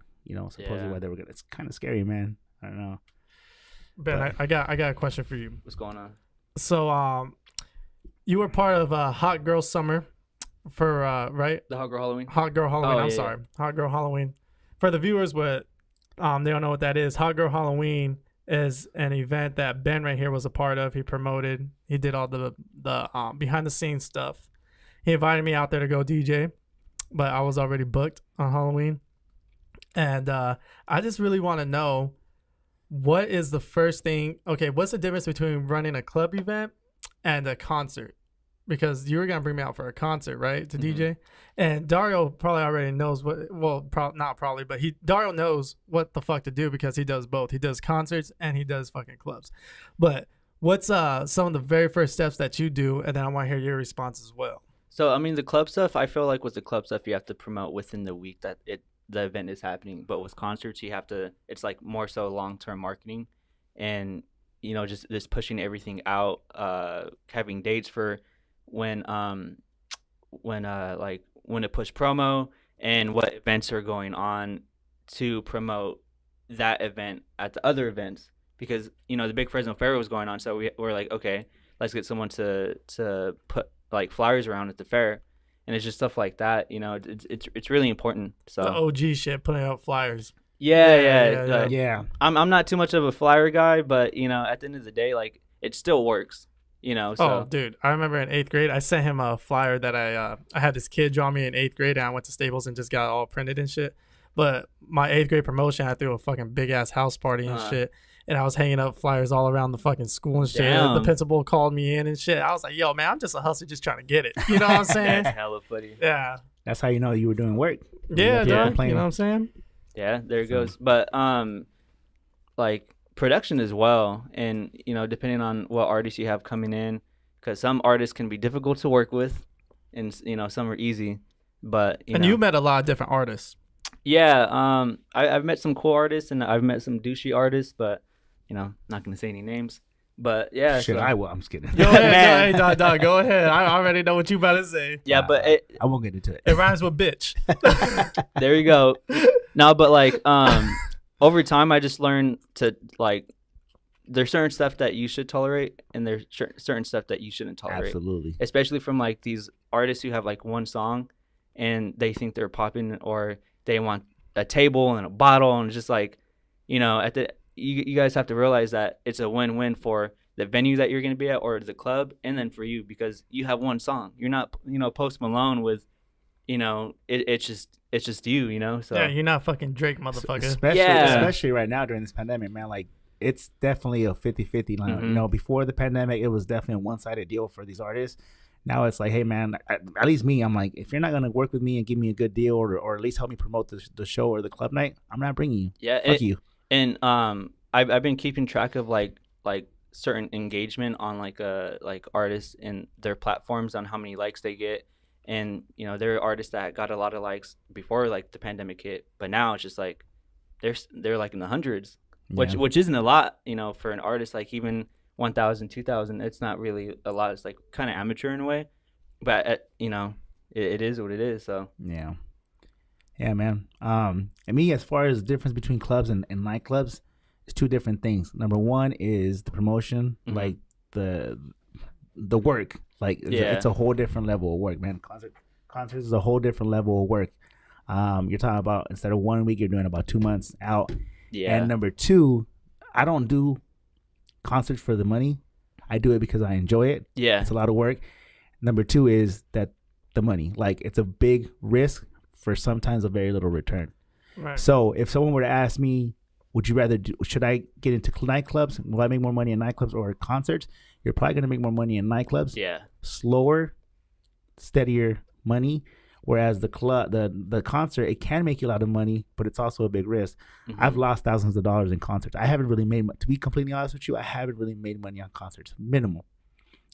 A: supposedly why they were gonna. It's kind of scary, man. I don't know.
C: Ben, I got a question for you.
B: What's going on?
C: So, you were part of Hot Girl Summer for right?
B: The Hot Girl Halloween.
C: Hot Girl Halloween. Hot Girl Halloween. For the viewers, they don't know what that is. Hot Girl Halloween is an event that Ben right here was a part of. He promoted. He did all the behind the scenes stuff. He invited me out there to go DJ, but I was already booked on Halloween. And I just really want to know, what is the first thing? Okay, what's the difference between running a club event and a concert? because you were gonna bring me out for a concert, right, to
B: Mm-hmm.
C: DJ, and Dario probably already knows what. Well, not probably, but Dario knows what the fuck to do because he does both. He does concerts and he does fucking clubs. But what's some of the very first steps that you do, and then I want to hear your response as well.
B: So I mean, the club stuff, I feel like with the club stuff, you have to promote within the week that the event is happening. But with concerts, you have to. It's like more so long-term marketing, and just pushing everything out, having dates for when to push promo and what events are going on to promote that event at the other events, because the big Fresno Fair was going on, so we're like, okay, let's get someone to put like flyers around at the fair, and it's just stuff like that. It's really important. So
C: The OG shit, putting out flyers.
B: yeah.
A: Yeah.
B: I'm not too much of a flyer guy, but at the end of the day, like, it still works. So
C: Oh, dude, I remember in 8th grade, I sent him a flyer that I had this kid draw me in 8th grade, and I went to Staples and just got it all printed and shit. But my 8th grade promotion, I threw a fucking big ass house party and shit, and I was hanging up flyers all around the fucking school and shit.
B: Damn.
C: The principal called me in and shit. I was like, yo, man, I'm just a hustler just trying to get it. You know what I'm saying?
B: that's hella funny.
C: Yeah.
A: That's how you know you were doing work.
C: Yeah,
B: Yeah.
C: dog. You know what I'm saying?
B: Yeah, there it goes. But like production as well, and depending on what artists you have coming in, because some artists can be difficult to work with, and some are easy. But
C: You met a lot of different artists.
B: yeah, I've met some cool artists and I've met some douchey artists, but not gonna say any names. But yeah,
A: Shit,
B: so-
A: I will. I'm just kidding.
C: Go ahead,
B: Man.
C: dog, go ahead. I already know what you about to say.
B: yeah, but
A: I won't get into it.
C: It rhymes with bitch.
B: there you go. No, but like over time, I just learned to like. There's certain stuff that you should tolerate, and there's certain stuff that you shouldn't tolerate.
A: Absolutely.
B: Especially from like these artists who have like one song, and they think they're popping, or they want a table and a bottle, and it's just like, you guys have to realize that it's a win-win for the venue that you're going to be at or the club, and then for you, because you have one song. You're not Post Malone with it's just you. So
C: Yeah, you're not fucking Drake, motherfucker.
A: Especially right now during this pandemic, man. Like, it's definitely a 50-50.
B: Mhm.
A: Before the pandemic, it was definitely a one-sided deal for these artists. Now it's like, hey, man, at least me, I'm like, if you're not going to work with me and give me a good deal or at least help me promote the show or the club night, I'm not bringing you.
B: yeah,
A: Fuck you.
B: And I've been keeping track of like certain engagement on like artists and their platforms on how many likes they get, and there are artists that got a lot of likes before like the pandemic hit, but now it's just like they're like in the hundreds, which isn't a lot for an artist. Like even 1,000, 2,000, it's not really a lot. It's like kind of amateur in a way, but it is what it is. So
A: yeah, man. And me, as far as the difference between clubs and nightclubs, it's two different things. Number one is the promotion,
B: Mhm.
A: like the work. Like it's a whole different level of work, man. Concerts is a whole different level of work. You're talking about, instead of 1 week, you're doing about 2 months out.
B: yeah.
A: And number two, I don't do concerts for the money. I do it because I enjoy it.
B: Yeah.
A: It's a lot of work. Number two is that the money, like, it's a big risk for sometimes a very little return.
C: Right.
A: So if someone were to ask me, should I get into nightclubs? Will I make more money in nightclubs or concerts? You're probably going to make more money in nightclubs.
B: Yeah.
A: Slower, steadier money. Whereas the concert, it can make you a lot of money, but it's also a big risk.
B: Mm-hmm.
A: I've lost thousands of dollars in concerts. I haven't really made, to be completely honest with you, I haven't really made money on concerts, minimal,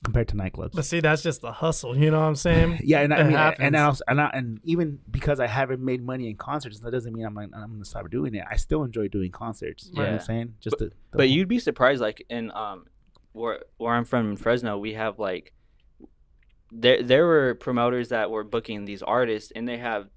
A: compared to nightclubs.
C: But see, that's just the hustle. You know what I'm saying?
A: Yeah, and I
C: It
A: mean,
C: happens.
A: and even because I haven't made money in concerts, that doesn't mean I'm gonna stop doing it. I still enjoy doing concerts. You know what I'm
B: Yeah.
A: saying? Just
B: But you'd be surprised, like in where I'm from in Fresno, we have like there were promoters that were booking these artists, and they have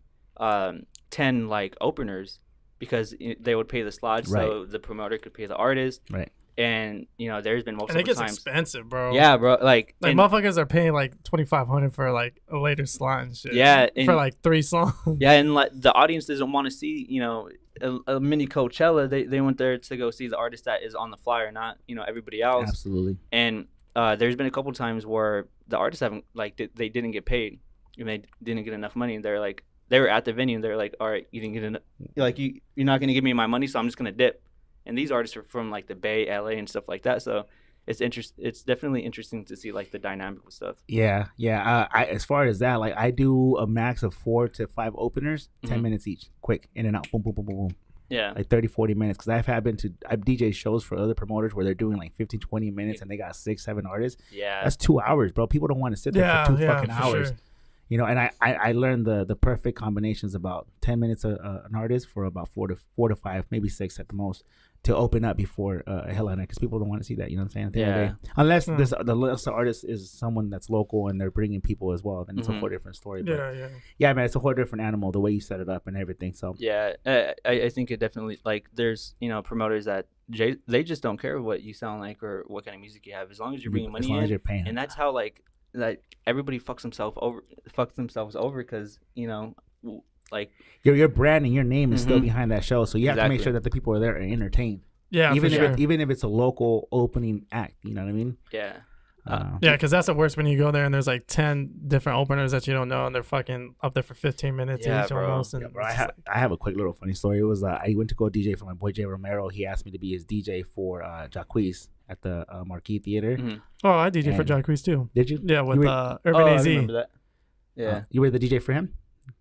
B: 10 like openers, because they would pay the slots, so the promoter could pay the artist.
A: Right.
B: And there's been
C: And it
B: multiple
C: gets
B: times.
C: expensive, bro.
B: Yeah, bro. Like and-
C: motherfuckers are paying like $2,500 for like a later slot and shit.
B: Yeah, and-
C: for like 3 songs.
B: Yeah, and like the audience doesn't want to see, a mini Coachella. They went there to go see the artist that is on the flyer, not everybody else.
A: Absolutely.
B: And there's been a couple times where the artists haven't they didn't get paid, and they didn't get enough money. And they're like, they were at the venue, and they're like, all right, you didn't get enough. You're not gonna give me my money, so I'm just gonna dip. And these artists are from like the Bay, LA, and stuff like that. So It's definitely interesting to see like the dynamic with stuff.
A: Yeah. I as far as that, like I do a max of 4 to 5 openers, 10 minutes each, quick, in and out, boom, boom, boom, boom, boom.
B: Yeah.
A: Like 30, 40 minutes. Because I've DJ shows for other promoters where they're doing like 15, 20 minutes and they got 6, 7 artists.
B: Yeah.
A: That's 2 hours, bro. People don't want to sit there for 2 fucking hours. Sure. You know, and I learned the perfect combinations about 10 minutes an artist for about 4 to 5, maybe 6 at the most, to open up before a headliner, because people don't want to see that. You know what I'm saying? Yeah. Unless the artist is someone that's local and they're bringing people as well, then it's a whole different story. But yeah, man, it's a whole different animal, the way you set it up and everything. So
B: yeah, I think it definitely, like, there's promoters that they just don't care what you sound like or what kind of music you have, as long as you're bringing money in, you're paying. And that's how like everybody fucks themselves over because like your brand and your name is still behind that show, so you have to make sure that the people are there are entertained. Yeah, even if it's a local opening act, you know what I mean? Yeah.
C: Yeah, because that's the worst when you go there and there's like 10 different openers that you don't know and they're fucking up there for 15 minutes each almost. And
A: bro, I have a quick little funny story. It was I went to go DJ for my boy Jay Romero. He asked me to be his DJ for Jacquees at the Marquee Theater.
C: Oh, I DJ for Jacquees too.
A: Did you?
C: Yeah, with Urban AZ.
B: I remember that. Yeah.
A: You were the DJ for him?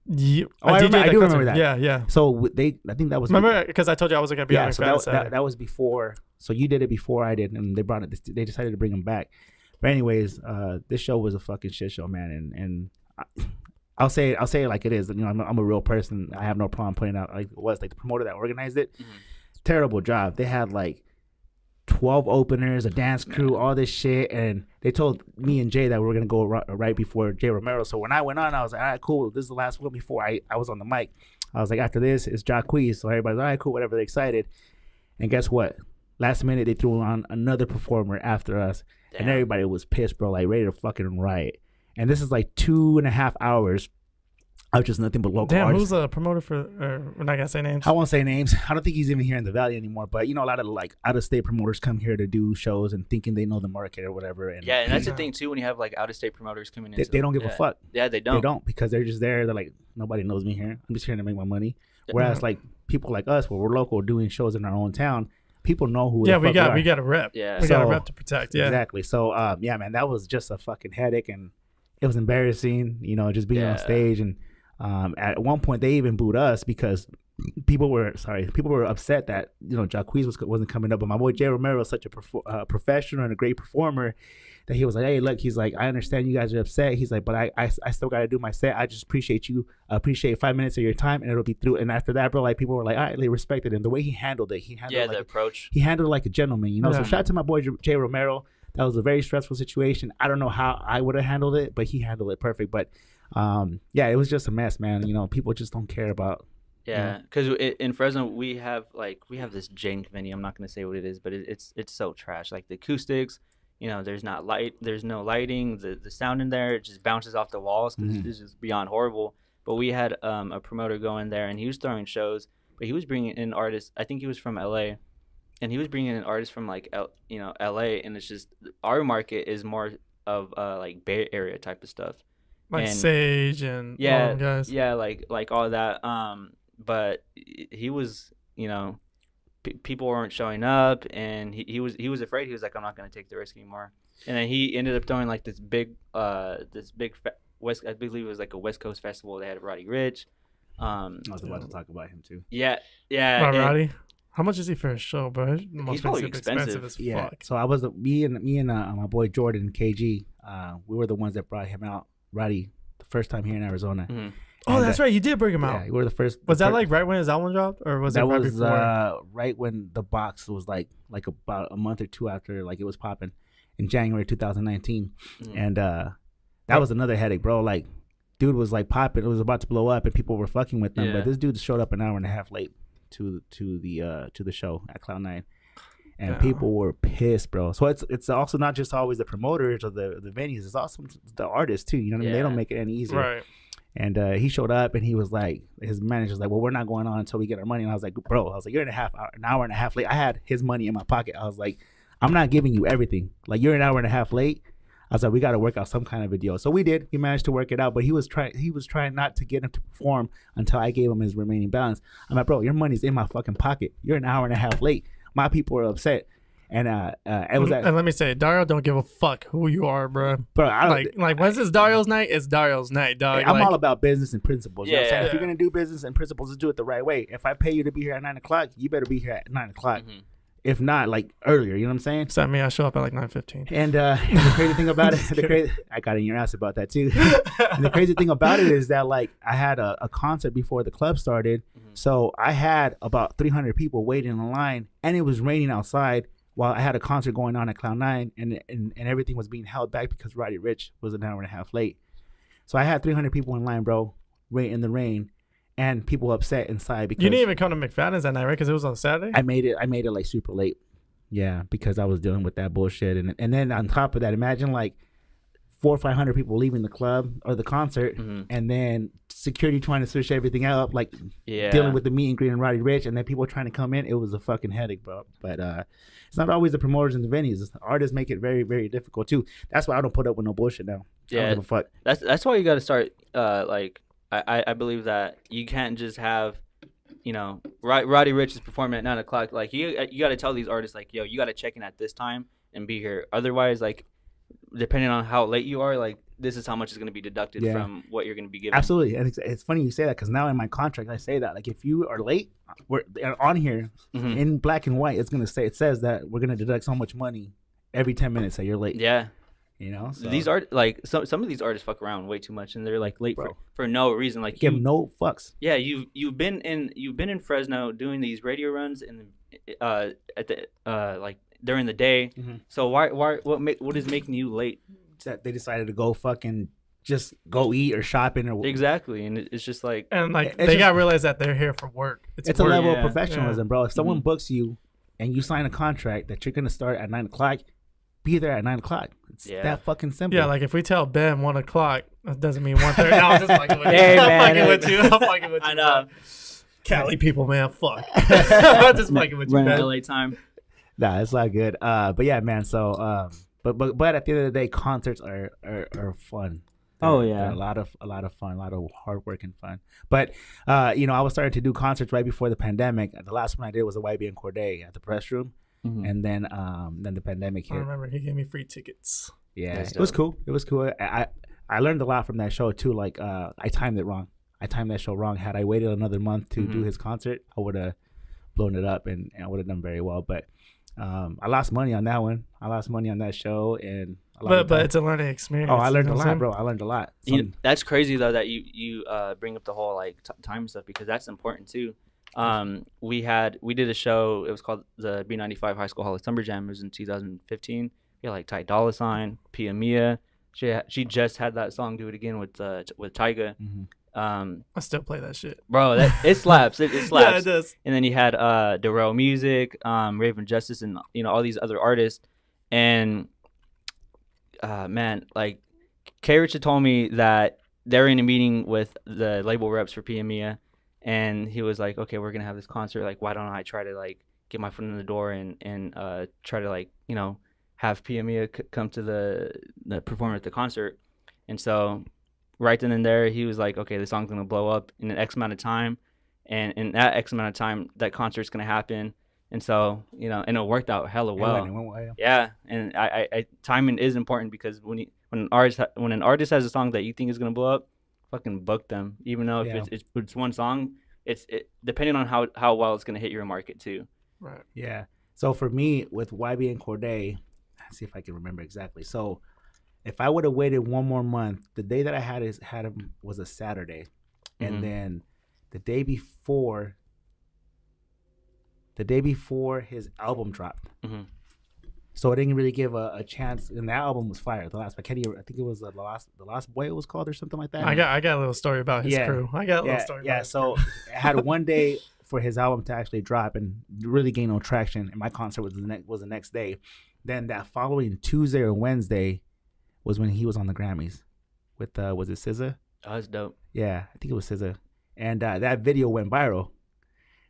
C: Yeah,
A: I do remember that.
C: Yeah.
A: So I think that was.
C: Remember, because I told you I wasn't gonna be on
A: that was before. So you did it before I did, and they decided to bring him back. But anyways, this show was a fucking shit show, man, and I'll say it like it is. You know, I'm a real person. I have no problem putting out like it was. Like the promoter that organized it, terrible job. They had like 12 openers, a dance crew, all this shit, and they told me and Jay that we were gonna go right before Jay Romero. So when I went on, I was like, all right, cool. This is the last one before I was on the mic. I was like, after this, it's Jacquees. So everybody's like, all right, cool, whatever. They're excited. And guess what? Last minute, they threw on another performer after us. Damn. And everybody was pissed, bro, like ready to fucking riot. And this is like 2.5 hours of just nothing but local artists.
C: Who's a promoter for, we're not gonna say names?
A: I won't say names. I don't think he's even here in the Valley anymore. But, you know, a lot of like out-of-state promoters come here to do shows and thinking they know the market or whatever. And
B: yeah, and that's the thing, too, when you have like out-of-state promoters coming in.
A: They don't give a fuck.
B: Yeah, they don't.
A: They don't, because they're just there. They're like, nobody knows me here. I'm just here to make my money. Whereas like people like us, where we're local doing shows in our own town, people know who.
C: Yeah, we got a rep. Yeah, we got a rep to protect. Yeah,
A: exactly. So, yeah, man, that was just a fucking headache, and it was embarrassing. You know, just being on stage, and at one point they even booed us because people were upset that Jacquees wasn't coming up, but my boy Jay Romero is such a professional and a great performer that he was like, hey, look, he's like, I understand you guys are upset. He's like, but I still got to do my set. I just appreciate 5 minutes of your time, and it'll be through. And after that, bro, like people were like, all right, they respected him. The way he handled it,
B: the approach.
A: He handled it like a gentleman, you know. So shout out to my boy Jay Romero. That was a very stressful situation. I don't know how I would have handled it, but he handled it perfect. But yeah, it was just a mess, man. You know, people just don't care about.
B: Yeah, because in Fresno we have this jank venue. I'm not gonna say what it is, but it's so trash. Like the acoustics. There's no lighting. The sound in there, it just bounces off the walls because it's just beyond horrible. But we had a promoter go in there, and he was throwing shows, but he was bringing in artists. I think he was from LA, and he was bringing in artists from like LA, and it's just our market is more of like Bay Area type of stuff,
C: like Sage and all them guys.
B: Yeah, like all that. But he was people weren't showing up, and he was afraid. He was like, I'm not going to take the risk anymore. And then he ended up throwing like this big West, I believe it was like a West Coast festival. They had Roddy Ricch.
A: I was about to talk about him too.
B: Yeah.
C: Roddy. How much is he for a show, bro?
B: He's probably expensive
C: as
A: fuck.
C: So
A: I was me and my boy Jordan KG. We were the ones that brought him out, Roddy, the first time here in Arizona.
C: Mm-hmm. Oh, that's right. You did bring him out.
A: Yeah, we were the first.
C: Was that like right when his album dropped, or was that right before? That
A: was right when the box was like about a month or two after like it was popping in January 2019, and that was another headache, bro. Like, dude was like popping. It was about to blow up, and people were fucking with them. Yeah. But this dude showed up an hour and a half late to the show at Cloud9, and people were pissed, bro. So it's also not just always the promoters or the venues. It's also the artists too. You know what I mean? They don't make it any easier.
C: Right.
A: And he showed up, and he was like, his manager's like, well, we're not going on until we get our money. And I was like, bro, you're an hour and a half late. I had his money in my pocket. I was like, I'm not giving you everything. Like, you're an hour and a half late. I was like, we got to work out some kind of a deal. So we did. We managed to work it out, but he was trying not to get him to perform until I gave him his remaining balance. I'm like, bro, your money's in my fucking pocket. You're an hour and a half late. My people are upset. And it was
C: And let me say, Dario don't give a fuck who you are, bro.
A: bro. I don't,
C: Like when it's Dario's night, it's Dario's night, dog.
A: I'm
C: like,
A: all about business and principles. You know what I'm saying?
B: Yeah.
A: If you're gonna do business and principles, let's do it the right way. If I pay you to be here at 9 o'clock, you better be here at 9 o'clock. If not, like earlier. You know what I'm saying?
C: Except me, I show up at like 9:15.
A: And the crazy thing about it, I got in your ass about that too. And the crazy thing about it is that like I had a concert before the club started, so I had about 300 people waiting in line, and it was raining outside while I had a concert going on at Cloud 9, and everything was being held back because Roddy Ricch was an hour and a half late. So I had 300 people in line, bro, right in the rain, and people upset inside because
C: You didn't even come to McFadden's that night, right? Because it was on Saturday.
A: I made it like super late. Yeah, because I was dealing with that bullshit, and then on top of that, imagine like 400 or 500 people leaving the club or the concert, and then security trying to switch everything up, like dealing with the meet and greet and Roddy Ricch, and then people trying to come in. It was a fucking headache, bro. But it's not always the promoters and the venues. The artists make it very, very difficult too. That's why I don't put up with no bullshit now. I don't give a fuck.
B: That's why you got to start. Like I believe that you can't just have, you know, Roddy Ricch is performing at 9 o'clock. Like you got to tell these artists like, yo, you got to check in at this time and be here. Otherwise, like, depending on how late you are, like this is how much is going to be deducted from what you're going to be given.
A: Absolutely, and it's funny you say that because now in my contract I say that like if you are late, we're on here in black and white. It's gonna say, it says that we're gonna deduct so much money every 10 minutes that you're late.
B: Yeah.
A: You know, so.
B: These art like some of these artists fuck around way too much, and they're like late for no reason. Like
A: give no fucks.
B: Yeah, you've been in Fresno doing these radio runs and at the like during the day. So what is making you late?
A: That they decided to go fucking just go eat or shopping or
B: exactly, and it's just like
C: they got to realize that they're here for work.
A: It's
C: work.
A: a level of professionalism, bro. If someone books you and you sign a contract that you're gonna start at 9 o'clock. Be there at 9 o'clock. It's that fucking simple.
C: Yeah, like if we tell Ben 1 o'clock, that doesn't mean 1:30. No, I'm just fucking with you.
B: Hey,
C: I'm
B: man,
C: fucking with you. I'm fucking with you.
B: I know.
C: Cali people, man, fuck. I'm just fucking with you, man.
B: LA time.
A: Nah, it's not good. But yeah, man. So, but at the end of the day, concerts are fun. They're a lot of fun, a lot of hard work and fun. But you know, I was starting to do concerts right before the pandemic. The last one I did was a YB and Corday at the Press Room. And then the pandemic hit.
C: I remember he gave me free tickets.
A: Yeah, it was cool. It was cool. I learned a lot from that show too. Like I timed it wrong. I timed that show wrong. Had I waited another month to do his concert, I would have blown it up and I would have done very well. But I lost money on that one. I lost money on that show, and
C: but it's a learning experience.
A: Oh, I learned a lot, bro. I learned a lot.
B: That's crazy though that you bring up the whole like time stuff, because that's important too. We did a show. It was called the B95 High School Hall of Summer Jam. It was in 2015. We had like Ty Dolla $ign, Pia Mia. She just had that song "Do It Again" with Tyga.
C: I still play that shit,
B: bro. It slaps. It slaps.
C: Yeah, it does.
B: And then you had Darrell Music, Raven Justice, and you know all these other artists. And man, like K. Rich had told me that they're in a meeting with the label reps for Pia Mia. And he was like, okay, we're going to have this concert. Like, why don't I try to, like, get my foot in the door and try to, like, you know, have Pia Mia come to the perform at the concert. And so right then and there, he was like, okay, the song's going to blow up in an X amount of time. And in that X amount of time, that concert's going to happen. And so, you know, and it worked out hella well. Yeah. And I timing is important, because when an artist has a song that you think is going to blow up, fucking book them, even though if it's one song, it's depending on how well it's gonna hit your market too.
C: Right.
A: Yeah. So for me with YB and Corday, let's see if I can remember exactly. So if I would have waited one more month, the day that I had him was a Saturday, and then the day before his album dropped. So it didn't really give a chance, and that album was fire. The last, I think it was the last Boy it was called, or something like that.
C: I got a little story about his crew. I got a little story.
A: Yeah, so it had one day for his album to actually drop and really gain no traction, and my concert was the next day. Then that following Tuesday or Wednesday was when he was on the Grammys with was it SZA?
B: Oh, that's dope.
A: Yeah, I think it was SZA, and that video went viral.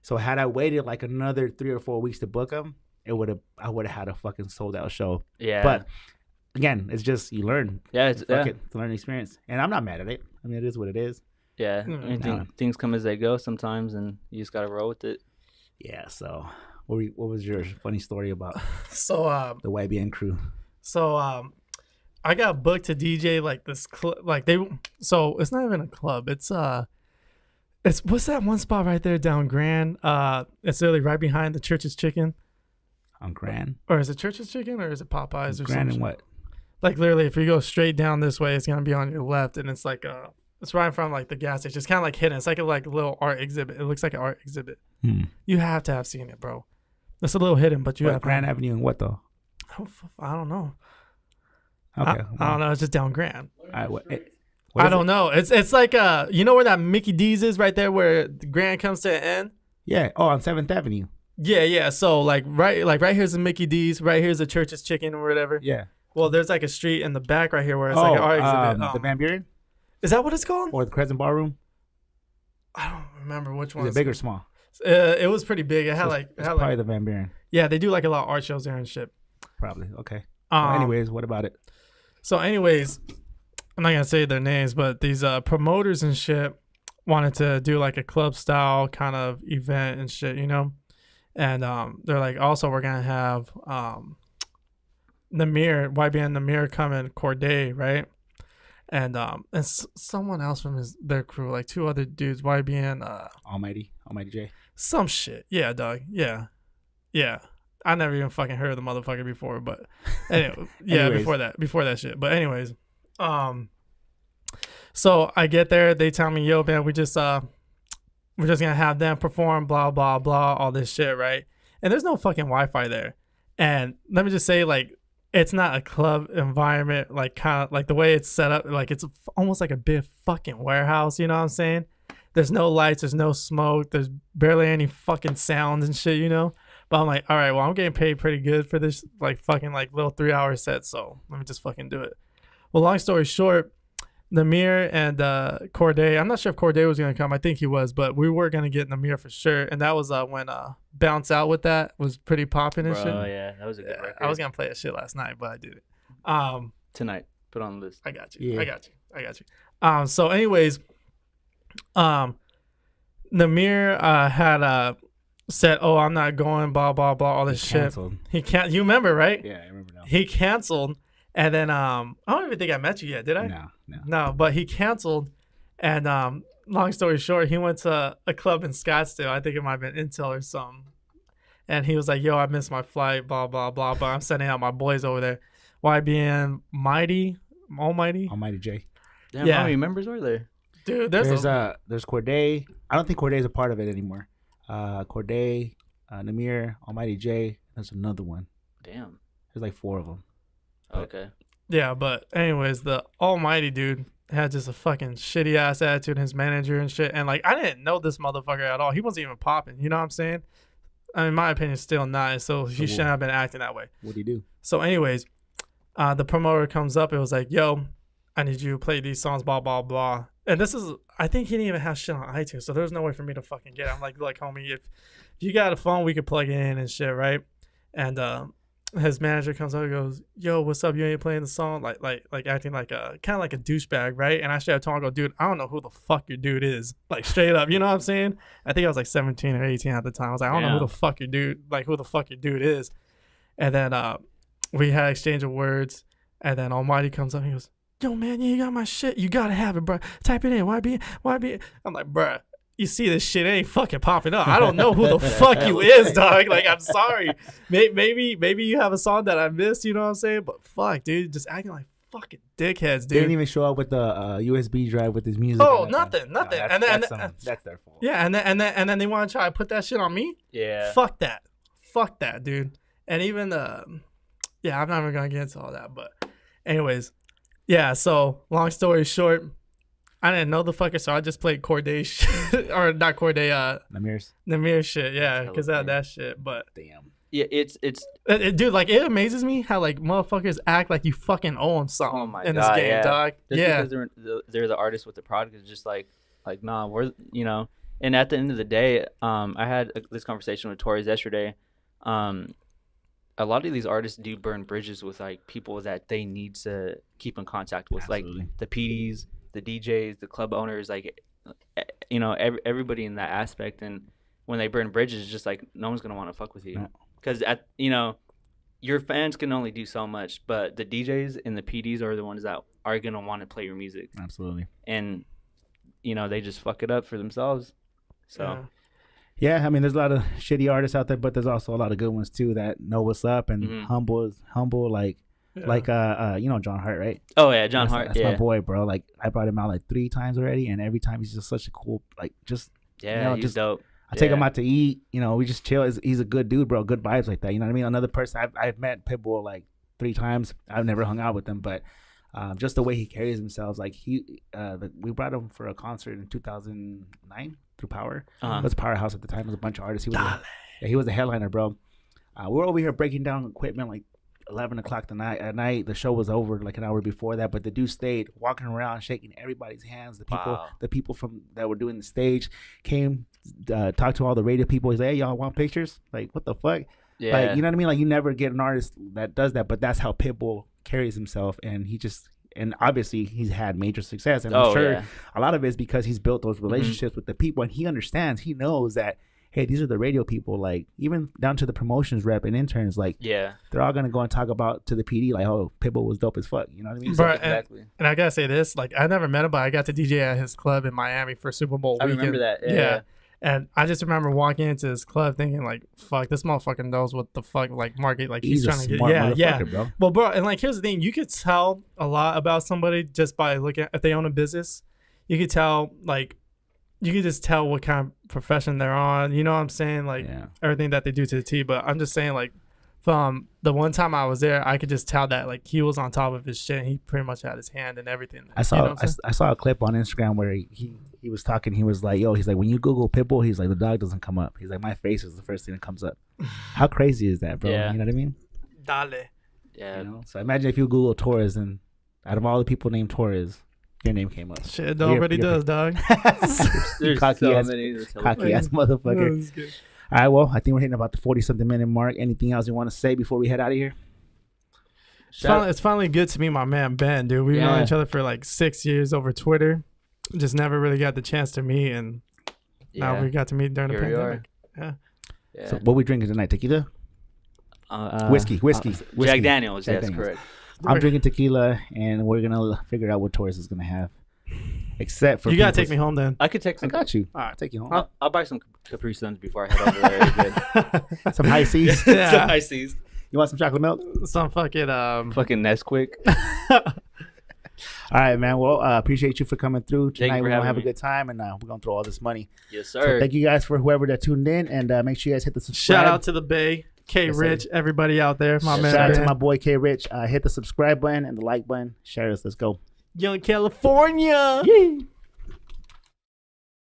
A: So had I waited like another 3 or 4 weeks to book him, I would have had a fucking sold out show. Yeah. But again, it's just you learn.
B: Yeah, it's a
A: learning experience, and I'm not mad at it. I mean, it is what it is.
B: Yeah, things come as they go sometimes, and you just gotta roll with it.
A: Yeah. So, What was your funny story about
C: So
A: the YBN crew?
C: So I got booked to DJ like this so it's not even a club. It's what's that one spot right there down Grand? It's literally right behind the Church's Chicken.
A: On Grand?
C: Or is it Church's Chicken or is it Popeyes or
A: Grand
C: something?
A: and what?
C: Like literally if you go straight down this way, it's gonna be on your left and it's like it's right in front of like the gas station. It's kinda like hidden. It's like a little art exhibit. It looks like an art exhibit. You have to have seen it, bro. It's a little hidden, but you have
A: Grand Avenue and what though?
C: I don't know.
A: Okay.
C: I don't know. It's just down Grand.
A: What
C: I don't know. It's like you know where that Mickey D's is right there where the Grand comes to an end?
A: Yeah. Oh, on 7th Avenue.
C: Yeah. So like right here's the Mickey D's, right here's the Church's Chicken or whatever.
A: Yeah.
C: Well, there's like a street in the back right here where it's like an art exhibit.
A: The Van Buren?
C: Is that what it's called?
A: Or the Crescent Ballroom?
C: I don't remember which one.
A: Is it big or small?
C: It was pretty big. It had
A: probably the Van Buren.
C: Yeah, they do like a lot of art shows there and shit.
A: Probably. Okay. Anyways, what about it?
C: So anyways, I'm not gonna say their names, but these promoters and shit wanted to do like a club style kind of event and shit, you know? And they're like, also we're gonna have YBN Namir coming, Corday, right? And someone else from their crew, like 2 other dudes, YBN
A: Almighty J.
C: Some shit. Yeah, dog. Yeah. I never even fucking heard of the motherfucker before, but anyway, yeah, before that shit. But anyways, so I get there, they tell me, yo, man, we're just gonna have them perform, blah blah blah, all this shit, right? And there's no fucking Wi-Fi there. And let me just say, like, it's not a club environment, like kind of like the way it's set up, like it's almost like a big fucking warehouse, you know what I'm saying? There's no lights, there's no smoke, there's barely any fucking sounds and shit, you know? But I'm like, all right, well, I'm getting paid pretty good for this like fucking like little 3-hour set, so let me just fucking do it. Well, long story short, Namir and Corday, I'm not sure if Corday was going to come. I think he was, but we were going to get Namir for sure. And that was when Bounce Out with that was pretty popping and shit.
B: Oh, yeah. That was a good record.
C: I was going to play that shit last night, but I did it.
B: Tonight. Put on the list.
C: I got you.
A: Yeah.
C: I got you. So anyways, Namir had said, oh, I'm not going, blah, blah, blah, all this shit.
A: Canceled.
C: He can't. You remember, right?
A: Yeah, I remember now.
C: He canceled. And then I don't even think I met you yet, did I? No, but he canceled. And long story short, he went to a club in Scottsdale. I think it might have been Intel or something. And he was like, yo, I missed my flight, blah, blah, blah. But I'm sending out my boys over there. YBN Almighty
B: Damn,
A: J.
C: Yeah.
B: how many members are there?
C: Dude,
A: There's Corday. I don't think Corday is a part of it anymore. Corday, Namir, Almighty J. There's another one.
B: Damn.
A: There's like 4 of them.
B: Okay.
C: Yeah, but anyways, the Almighty dude had just a fucking shitty ass attitude, his manager and shit. And like, I didn't know this motherfucker at all. He wasn't even popping. You know what I'm saying? I mean, in my opinion, still not. So he shouldn't have been acting that way.
A: What'd he do?
C: So anyways, the promoter comes up. It was like, yo, I need you to play these songs, blah, blah, blah. And this is, I think he didn't even have shit on iTunes. So there's no way for me to fucking get it. I'm like, look, homie, if you got a phone, we could plug it in and shit, right? And his manager comes up and goes, yo, what's up? You ain't playing the song? Like acting like a kind of like a douchebag, right? And I straight up told him, I go, dude, I don't know who the fuck your dude is. Like straight up, you know what I'm saying? I think I was like 17 or 18 at the time. I was like, I don't know who the fuck your dude is. And then we had exchange of words. And then Almighty comes up and he goes, yo, man, you got my shit. You gotta have it, bro. Type it in. YB. I'm like, bruh. You see this shit, it ain't fucking popping up. I don't know who the fuck you is, dog. Like, I'm sorry. Maybe you have a song that I missed, you know what I'm saying? But fuck, dude, just acting like fucking dickheads, dude.
A: They didn't even show up with the USB drive with his music.
C: Oh, nothing.
A: No, that's their fault.
C: Yeah, and then they want to try to put that shit on me?
B: Yeah.
C: Fuck that, dude. And even yeah, I'm not even gonna get into all that, but anyways, yeah. So long story short, I didn't know the fucker, so I just played Corday shit, or not Corday, Namir shit, yeah, because that shit. But
A: damn,
B: yeah, it's
C: dude, like it amazes me how like motherfuckers act like you fucking owe them something in this game, dog.
B: Just
C: yeah,
B: because they're the artists with the product is just like nah, we're And at the end of the day, I had this conversation with Torres yesterday. A lot of these artists do burn bridges with like people that they need to keep in contact with,
A: Absolutely.
B: like the PDs, the DJs, the club owners, like everybody in that aspect. And when they burn bridges, it's just like no one's gonna want to fuck with you
A: No.
B: because your fans can only do so much, but the DJs and the PDs are the ones that are gonna want to play your music,
A: Absolutely.
B: and they just fuck it up for themselves. So
A: Yeah, I mean, there's a lot of shitty artists out there, but there's also a lot of good ones too that know what's up and humble, like John Hart, right?
B: Oh yeah, John Hart.
A: That's my boy, bro. Like I brought him out like 3 times already, and every time he's just such a cool, like just
B: he's
A: just
B: dope.
A: I take him out to eat. We just chill. He's a good dude, bro. Good vibes like that. You know what I mean? Another person I've met Pitbull like 3 times. I've never hung out with him, but just the way he carries himself, like we brought him for a concert in 2009 through Power. It was Powerhouse at the time. It was a bunch of artists. He was a headliner, bro. We're over here breaking down equipment like 11 o'clock at night. The show was over like an hour before that, but the dude stayed walking around, shaking everybody's hands. The people from that were doing the stage came, talked to all the radio people. He's like, hey, y'all want pictures? Like, what the fuck?
B: Yeah.
A: Like, you know what I mean? Like, you never get an artist that does that, but that's how Pitbull carries himself, and obviously he's had major success, and I'm sure a lot of it is because he's built those relationships with the people, and he knows that, hey, these are the radio people, like even down to the promotions rep and interns, like they're all gonna go and talk about to the PD like, oh, Pitbull was dope as fuck, you know what I mean?
C: Bro,
B: exactly.
C: And I gotta say this, like I never met him, but I got to DJ at his club in Miami for Super Bowl weekend.
B: I remember that.
C: Yeah. And I just remember walking into his club thinking like, fuck, this motherfucker knows what the fuck like market, like he's trying to get.
A: Bro.
C: Well, bro, and like here's the thing, you could tell a lot about somebody just by looking at if they own a business. You could tell you can just tell what kind of profession they're on. You know what I'm saying? Like everything that they do to the T. But I'm just saying, like, from the one time I was there, I could just tell that like he was on top of his shit. And he pretty much had his hand in everything.
A: I saw a clip on Instagram where he was talking. He was like, he's like, when you Google Pitbull, he's like, the dog doesn't come up. He's like, my face is the first thing that comes up. How crazy is that, bro?
B: Yeah.
A: You know what I mean?
C: Dale.
B: Yeah.
A: So imagine if you Google Torres, and out of all the people named Torres, your name came up.
C: Shit, it already does, dog.
B: There's
A: cocky
B: so
A: ass,
B: many.
A: cocky ass motherfucker. All right, well, I think we're hitting about the 40-something minute mark. Anything else you want to say before we head out of here?
C: It's finally good to meet my man Ben, dude. We've known each other for like 6 years over Twitter. Just never really got the chance to meet, and now we got to meet during the pandemic. Yeah.
A: So what we drinking tonight? Tequila? Whiskey.
B: Jack Daniels, yes, correct.
A: I'm drinking tequila, and we're gonna figure out what Torres is gonna have. Except for
C: you gotta take me home then.
B: I could take some.
A: I got you.
C: All right.
A: I'll take you home.
B: I'll buy some Capri Suns before I head over there. Good.
A: Some high seas.
B: Some high seas.
A: You want some chocolate milk?
C: Some fucking
B: fucking Nesquik.
A: All right, man. Well, appreciate you for coming through tonight. We're gonna have a good time, and we're gonna throw all this money.
B: Yes, sir.
A: So thank you guys for whoever that tuned in, and make sure you guys hit the subscribe.
C: Shout out to the Bay, K Rich, everybody out there. My man.
A: Shout out to my boy K Rich. Hit the subscribe button and the like button. Share us. Let's go.
C: Young California.
A: Yeah.